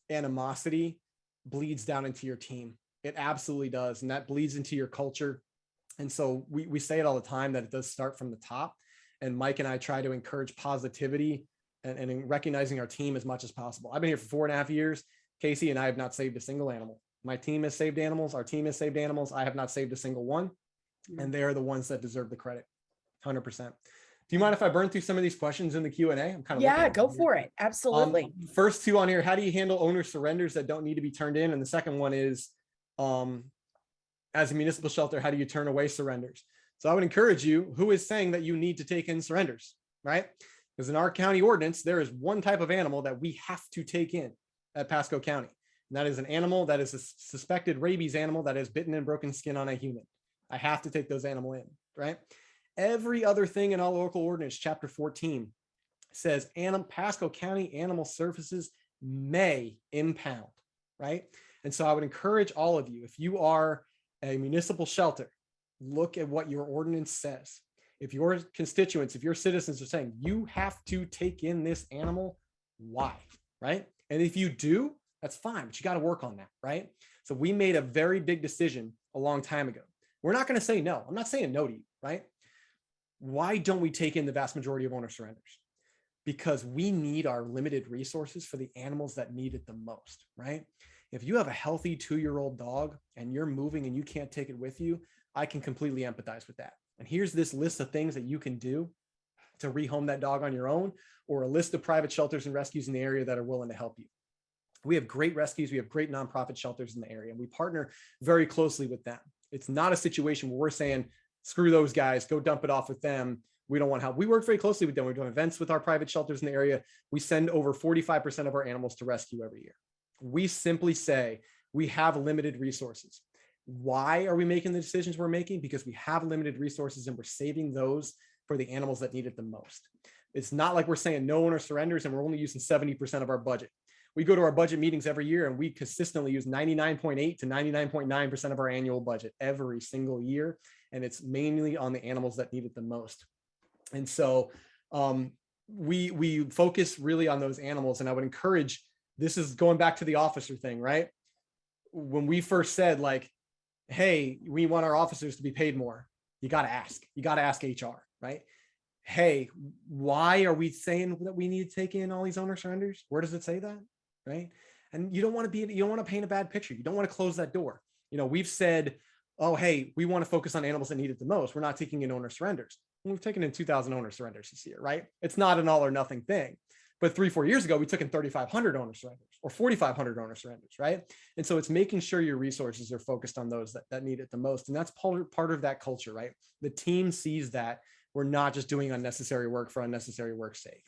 animosity bleeds down into your team. It absolutely does. And that bleeds into your culture. And so we say it all the time that it does start from the top. And Mike and I try to encourage positivity and in recognizing our team as much as possible. I've been here for 4.5 years. Casey and I have not saved a single animal. My team has saved animals. Our team has saved animals. I have not saved a single one. And they're the ones that deserve the credit. 100%. Do you mind if I burn through some of these questions in the Q&A? I'm kind of go for it. Absolutely. First two on here. How do you handle owner surrenders that don't need to be turned in? And the second one is, as a municipal shelter, how do you turn away surrenders? So I would encourage you, who is saying that you need to take in surrenders, right? Because in our county ordinance, there is one type of animal that we have to take in at Pasco County. And that is an animal that is a suspected rabies animal that has bitten and broken skin on a human. I have to take those animals in, right? Every other thing in our local ordinance, chapter 14, says Pasco County Animal Services may impound, right? And so I would encourage all of you, if you are a municipal shelter, look at what your ordinance says. If your constituents, if your citizens are saying you have to take in this animal, why, right? And if you do, that's fine, but you got to work on that, right? So we made a very big decision a long time ago. We're not going to say no. I'm not saying no to you, right? Why don't we take in the vast majority of owner surrenders? Because we need our limited resources for the animals that need it the most, right? If you have a healthy 2-year-old dog and you're moving and you can't take it with you, I can completely empathize with that. And here's this list of things that you can do to rehome that dog on your own, or a list of private shelters and rescues in the area that are willing to help you. We have great rescues. We have great nonprofit shelters in the area, and we partner very closely with them. It's not a situation where we're saying, screw those guys, go dump it off with them. We don't want help. We work very closely with them. We're doing events with our private shelters in the area. We send over 45% of our animals to rescue every year. We simply say we have limited resources. Why are we making the decisions we're making? Because we have limited resources and we're saving those for the animals that need it the most. It's not like we're saying no owner surrenders and we're only using 70% of our budget. We go to our budget meetings every year and we consistently use 99.8 to 99.9% of our annual budget every single year. And it's mainly on the animals that need it the most. And so we focus really on those animals. And I would encourage, this is going back to the officer thing, right? When we first said like, hey, we want our officers to be paid more, you got to ask HR, right? Hey, why are we saying that we need to take in all these owner surrenders? Where does it say that? Right? And you don't want to paint a bad picture. You don't want to close that door. We've said, oh, hey, we want to focus on animals that need it the most. We're not taking in owner surrenders. We've taken in 2,000 owner surrenders this year, right? It's not an all or nothing thing. But 3-4 years ago, we took in 3,500 owner surrenders or 4,500 owner surrenders, right? And so it's making sure your resources are focused on those that need it the most. And that's part of that culture, right? The team sees that we're not just doing unnecessary work for unnecessary work's sake.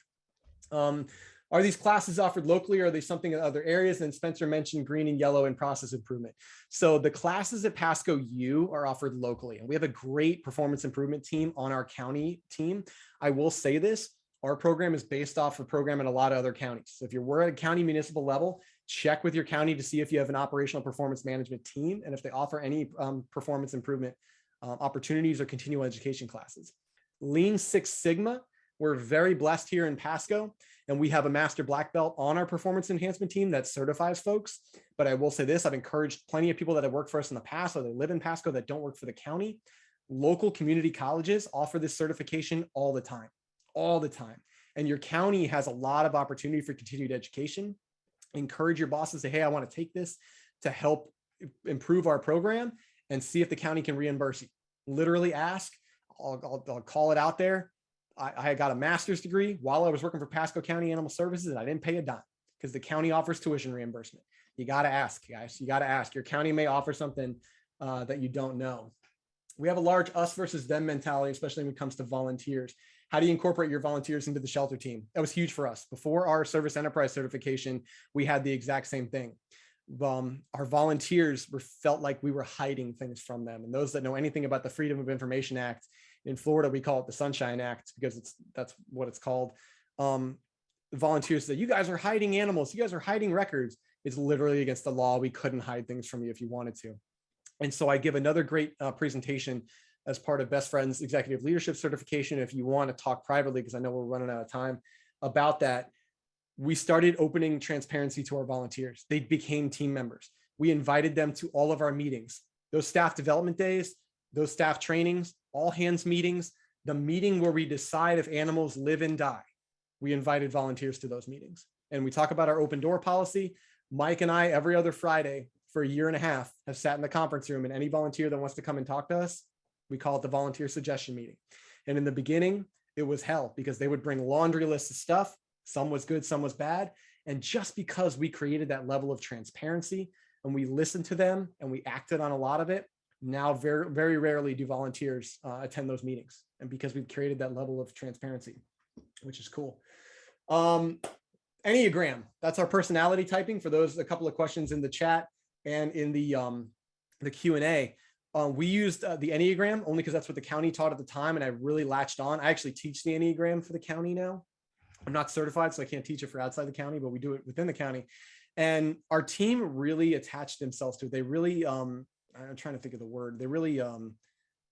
Are these classes offered locally, or are they something in other areas? And Spencer mentioned green and yellow and process improvement. So the classes at Pasco U are offered locally, and we have a great performance improvement team on our county team. I will say this, our program is based off a program in a lot of other counties. So if we're at a county municipal level, check with your county to see if you have an operational performance management team and if they offer any performance improvement opportunities or continual education classes. Lean Six Sigma, we're very blessed here in Pasco, And we have a master black belt on our performance enhancement team that certifies folks. But I will say this, I've encouraged plenty of people that have worked for us in the past, or they live in Pasco that don't work for the county. Local community colleges offer this certification all the time, all the time. And your county has a lot of opportunity for continued education. Encourage your bosses to say, hey, I want to take this to help improve our program, and see if the county can reimburse you. Literally ask. I'll call it out there. I got a master's degree while I was working for Pasco County Animal Services, and I didn't pay a dime because the county offers tuition reimbursement. You got to ask, guys. You got to ask. Your county may offer something that you don't know. We have a large us versus them mentality, especially when it comes to volunteers. How do you incorporate your volunteers into the shelter team? That was huge for us. Before our service enterprise certification, we had the exact same thing. Our volunteers felt like we were hiding things from them. And those that know anything about the Freedom of Information Act, in Florida, we call it the Sunshine Act because that's what it's called. Volunteers said, you guys are hiding animals. You guys are hiding records. It's literally against the law. We couldn't hide things from you if you wanted to. And so I give another great presentation as part of Best Friends Executive Leadership Certification. If you want to talk privately, because I know we're running out of time about that, we started opening transparency to our volunteers. They became team members. We invited them to all of our meetings, those staff development days, those staff trainings, all hands meetings, the meeting where we decide if animals live and die. We invited volunteers to those meetings. And we talk about our open door policy. Mike and I, every other Friday for a year and a half, have sat in the conference room, and any volunteer that wants to come and talk to us, we call it the volunteer suggestion meeting. And in the beginning, it was hell because they would bring laundry lists of stuff. Some was good, some was bad. And just because we created that level of transparency and we listened to them and we acted on a lot of it, now very, very rarely do volunteers attend those meetings. And because we've created that level of transparency, which is cool. Enneagram, that's our personality typing. For those, a couple of questions in the chat and in the Q&A. We used the Enneagram only because that's what the county taught at the time, and I really latched on. I actually teach the Enneagram for the county now. I'm not certified, so I can't teach it for outside the county, but we do it within the county. And our team really attached themselves to it. They really, I'm trying to think of the word, they really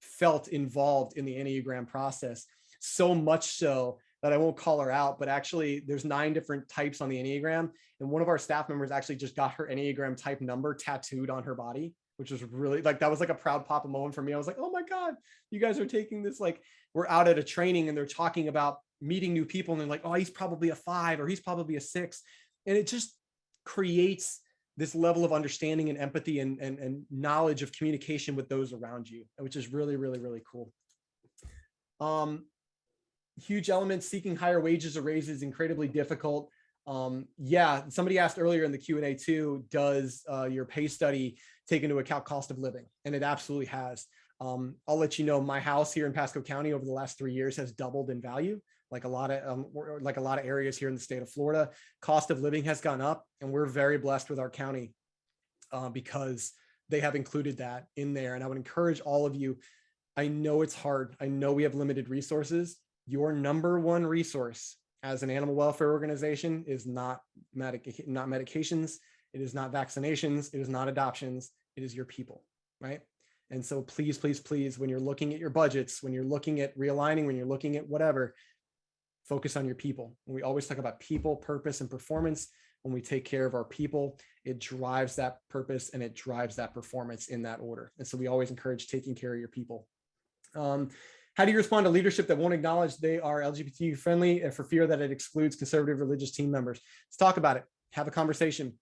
felt involved in the Enneagram process, so much so that I won't call her out, but actually there's 9 different types on the Enneagram. And one of our staff members actually just got her Enneagram type number tattooed on her body, which was really like, that was like a proud papa moment for me. I was like, oh my God, you guys are taking this, like, we're out at a training and they're talking about meeting new people and they're like, oh, he's probably a 5 or he's probably a 6. And it just creates this level of understanding and empathy and knowledge of communication with those around you, which is really, really, really cool. Huge element, seeking higher wages or raises, incredibly difficult. Yeah, somebody asked earlier in the Q&A too, does your pay study take into account cost of living? And it absolutely has. I'll let you know, my house here in Pasco County over the last 3 years has doubled in value. Like a lot of areas here in the state of Florida, cost of living has gone up, and we're very blessed with our county because they have included that in there. And I would encourage all of you, I know it's hard. I know we have limited resources. Your number one resource as an animal welfare organization is not medications. It is not vaccinations. It is not adoptions. It is your people, right? And so please, please, please, when you're looking at your budgets, when you're looking at realigning, when you're looking at whatever, focus on your people. And we always talk about people, purpose, and performance. When we take care of our people, it drives that purpose and it drives that performance in that order. And so we always encourage taking care of your people. How do you respond to leadership that won't acknowledge they are LGBT friendly and for fear that it excludes conservative religious team members? Let's talk about it. Have a conversation.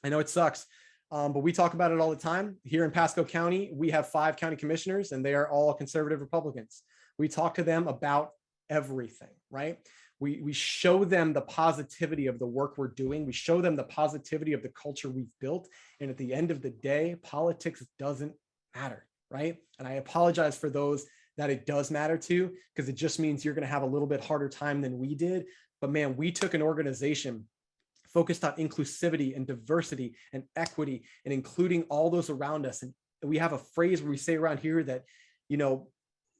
I know it sucks, but we talk about it all the time. Here in Pasco County, we have 5 county commissioners and they are all conservative Republicans. We talk to them about everything, right? We show them the positivity of the work we're doing. We show them the positivity of the culture we've built. And at the end of the day, politics doesn't matter, right? And I apologize for those that it does matter to, because it just means you're going to have a little bit harder time than we did. But man, we took an organization focused on inclusivity and diversity and equity and including all those around us. And we have a phrase where we say around here that, you know,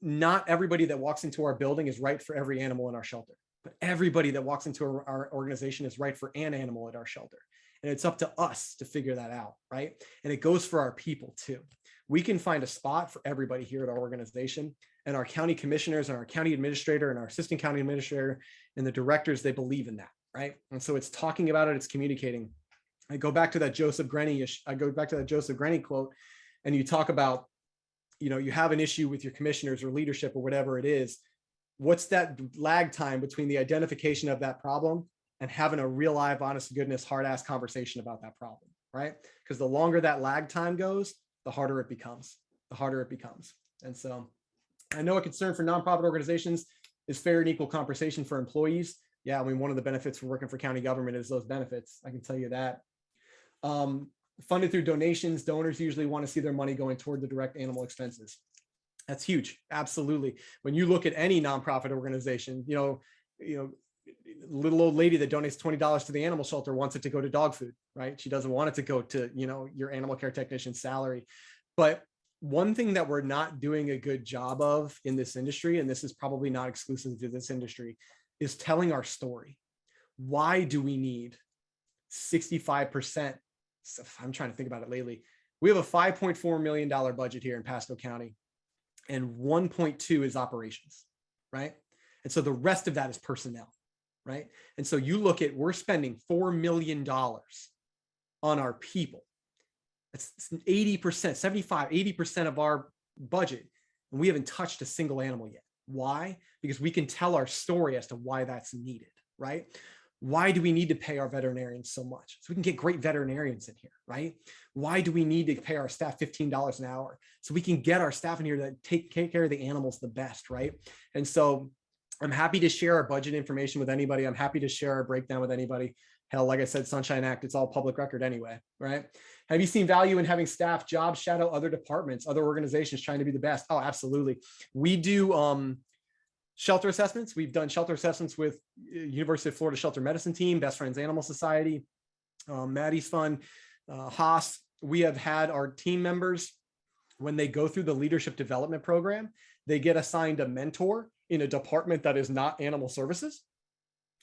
not everybody that walks into our building is right for every animal in our shelter, but everybody that walks into our organization is right for an animal at our shelter. And it's up to us to figure that out, right? And it goes for our people too. We can find a spot for everybody here at our organization, and our county commissioners and our county administrator and our assistant county administrator and the directors, they believe in that. right? And so it's talking about it, it's communicating. I go back to that Joseph Grenny quote, and you talk about, you have an issue with your commissioners or leadership or whatever it is. What's that lag time between the identification of that problem and having a real live, honest to goodness, hard ass conversation about that problem, right? Because the longer that lag time goes, the harder it becomes, And so I know a concern for nonprofit organizations is fair and equal compensation for employees. Yeah, I mean, one of the benefits for working for county government is those benefits. I can tell you that. Funded through donations, donors usually want to see their money going toward the direct animal expenses. That's huge. Absolutely. When you look at any nonprofit organization, little old lady that donates $20 to the animal shelter wants it to go to dog food, right? She doesn't want it to go to, your animal care technician's salary. But one thing that we're not doing a good job of in this industry, and this is probably not exclusive to this industry, is telling our story. Why do we need 65%? So I'm trying to think about it lately. We have a $5.4 million budget here in Pasco County, and 1.2 is operations, right? And so the rest of that is personnel, right? And so you look at, we're spending $4 million on our people. That's 80%, 75, 80% of our budget. And we haven't touched a single animal yet. Why? Because we can tell our story as to why that's needed, right? Why do we need to pay our veterinarians so much? So we can get great veterinarians in here, right? Why do we need to pay our staff $15 an hour? So we can get our staff in here that take care of the animals the best, right? And so I'm happy to share our budget information with anybody. I'm happy to share our breakdown with anybody. Hell, like I said, Sunshine Act, it's all public record anyway, right? Have you seen value in having staff job shadow other departments, other organizations trying to be the best? Oh, absolutely. We do shelter assessments. We've done shelter assessments with University of Florida Shelter Medicine Team, Best Friends Animal Society, Maddie's Fund, Haas. We have had our team members, when they go through the leadership development program, they get assigned a mentor in a department that is not animal services.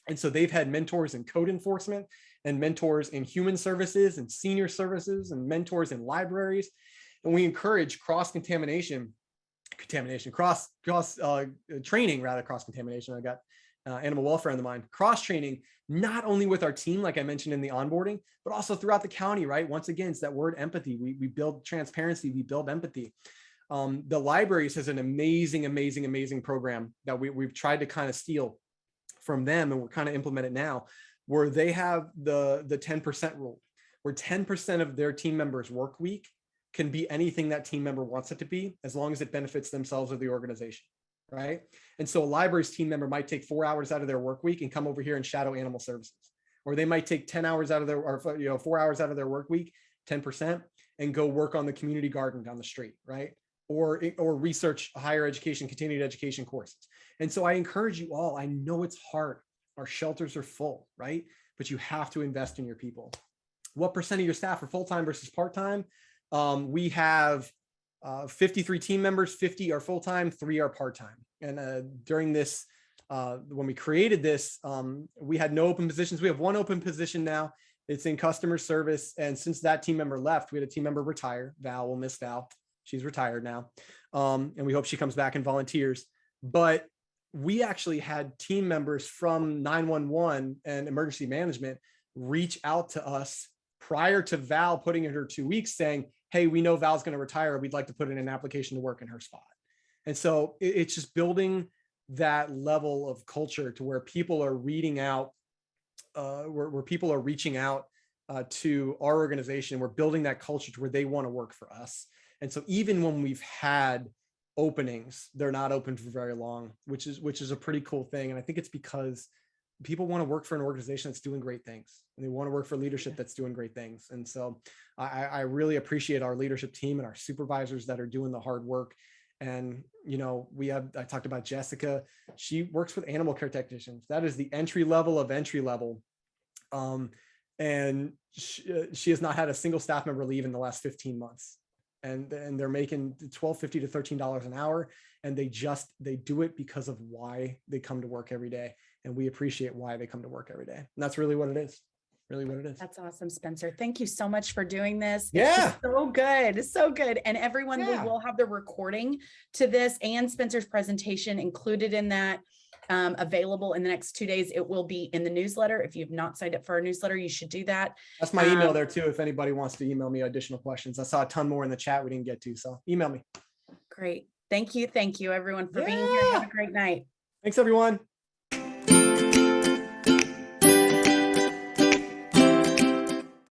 And so they've had mentors in code enforcement and mentors in human services and senior services and mentors in libraries. And we encourage cross training, cross contamination. I got animal welfare on the mind, cross training, not only with our team, like I mentioned in the onboarding, but also throughout the county, right? Once again, it's that word empathy. We build transparency, we build empathy. The libraries has an amazing program that we've tried to kind of steal from them, and we're kind of implement it now, where they have the 10% rule, where 10% of their team members' work week can be anything that team member wants it to be, as long as it benefits themselves or the organization, right? And so a library's team member might take 4 hours out of their work week and come over here and shadow animal services, or they might take 10 hours out of their, or 4 hours out of their work week, 10%, and go work on the community garden down the street, right? Or research higher education, continued education courses. And so I encourage you all, I know it's hard. Our shelters are full, right? But you have to invest in your people. What percent of your staff are full-time versus part-time? We have 53 team members, 50 are full-time, 3 are part-time. And during this, when we created this, we had no open positions. We have 1 open position now. It's in customer service. And since that team member left, we had a team member retire. Val, we'll miss Val. She's retired now. And we hope she comes back and volunteers. But we actually had team members from 911 and emergency management reach out to us prior to Val putting in her 2 weeks saying, hey, we know Val's going to retire. We'd like to put in an application to work in her spot. And so it's just building that level of culture to where people are reading out, where people are reaching out to our organization. We're building that culture to where they want to work for us. And so even when we've had openings, they're not open for very long, which is a pretty cool thing. And I think it's because people want to work for an organization that's doing great things, and they want to work for leadership that's doing great things. And so I really appreciate our leadership team and our supervisors that are doing the hard work. And, I talked about Jessica. She works with animal care technicians. That is the entry level of entry level. And she has not had a single staff member leave in the last 15 months. And they're making $12.50 to $13 an hour. And they do it because of why they come to work every day. And we appreciate why they come to work every day. And that's really what it is. That's awesome, Spencer. Thank you so much for doing this. Yeah. It's so good. So good. And everyone, we will have the recording to this and Spencer's presentation included in that. available in the next 2 days. It will be in the newsletter. If you've not signed up for our newsletter, you should do that. That's my email there too. If anybody wants to email me additional questions. I saw a ton more in the chat we didn't get to, so email me. Great. Thank you. Thank you everyone for being here. Have a great night. Thanks everyone.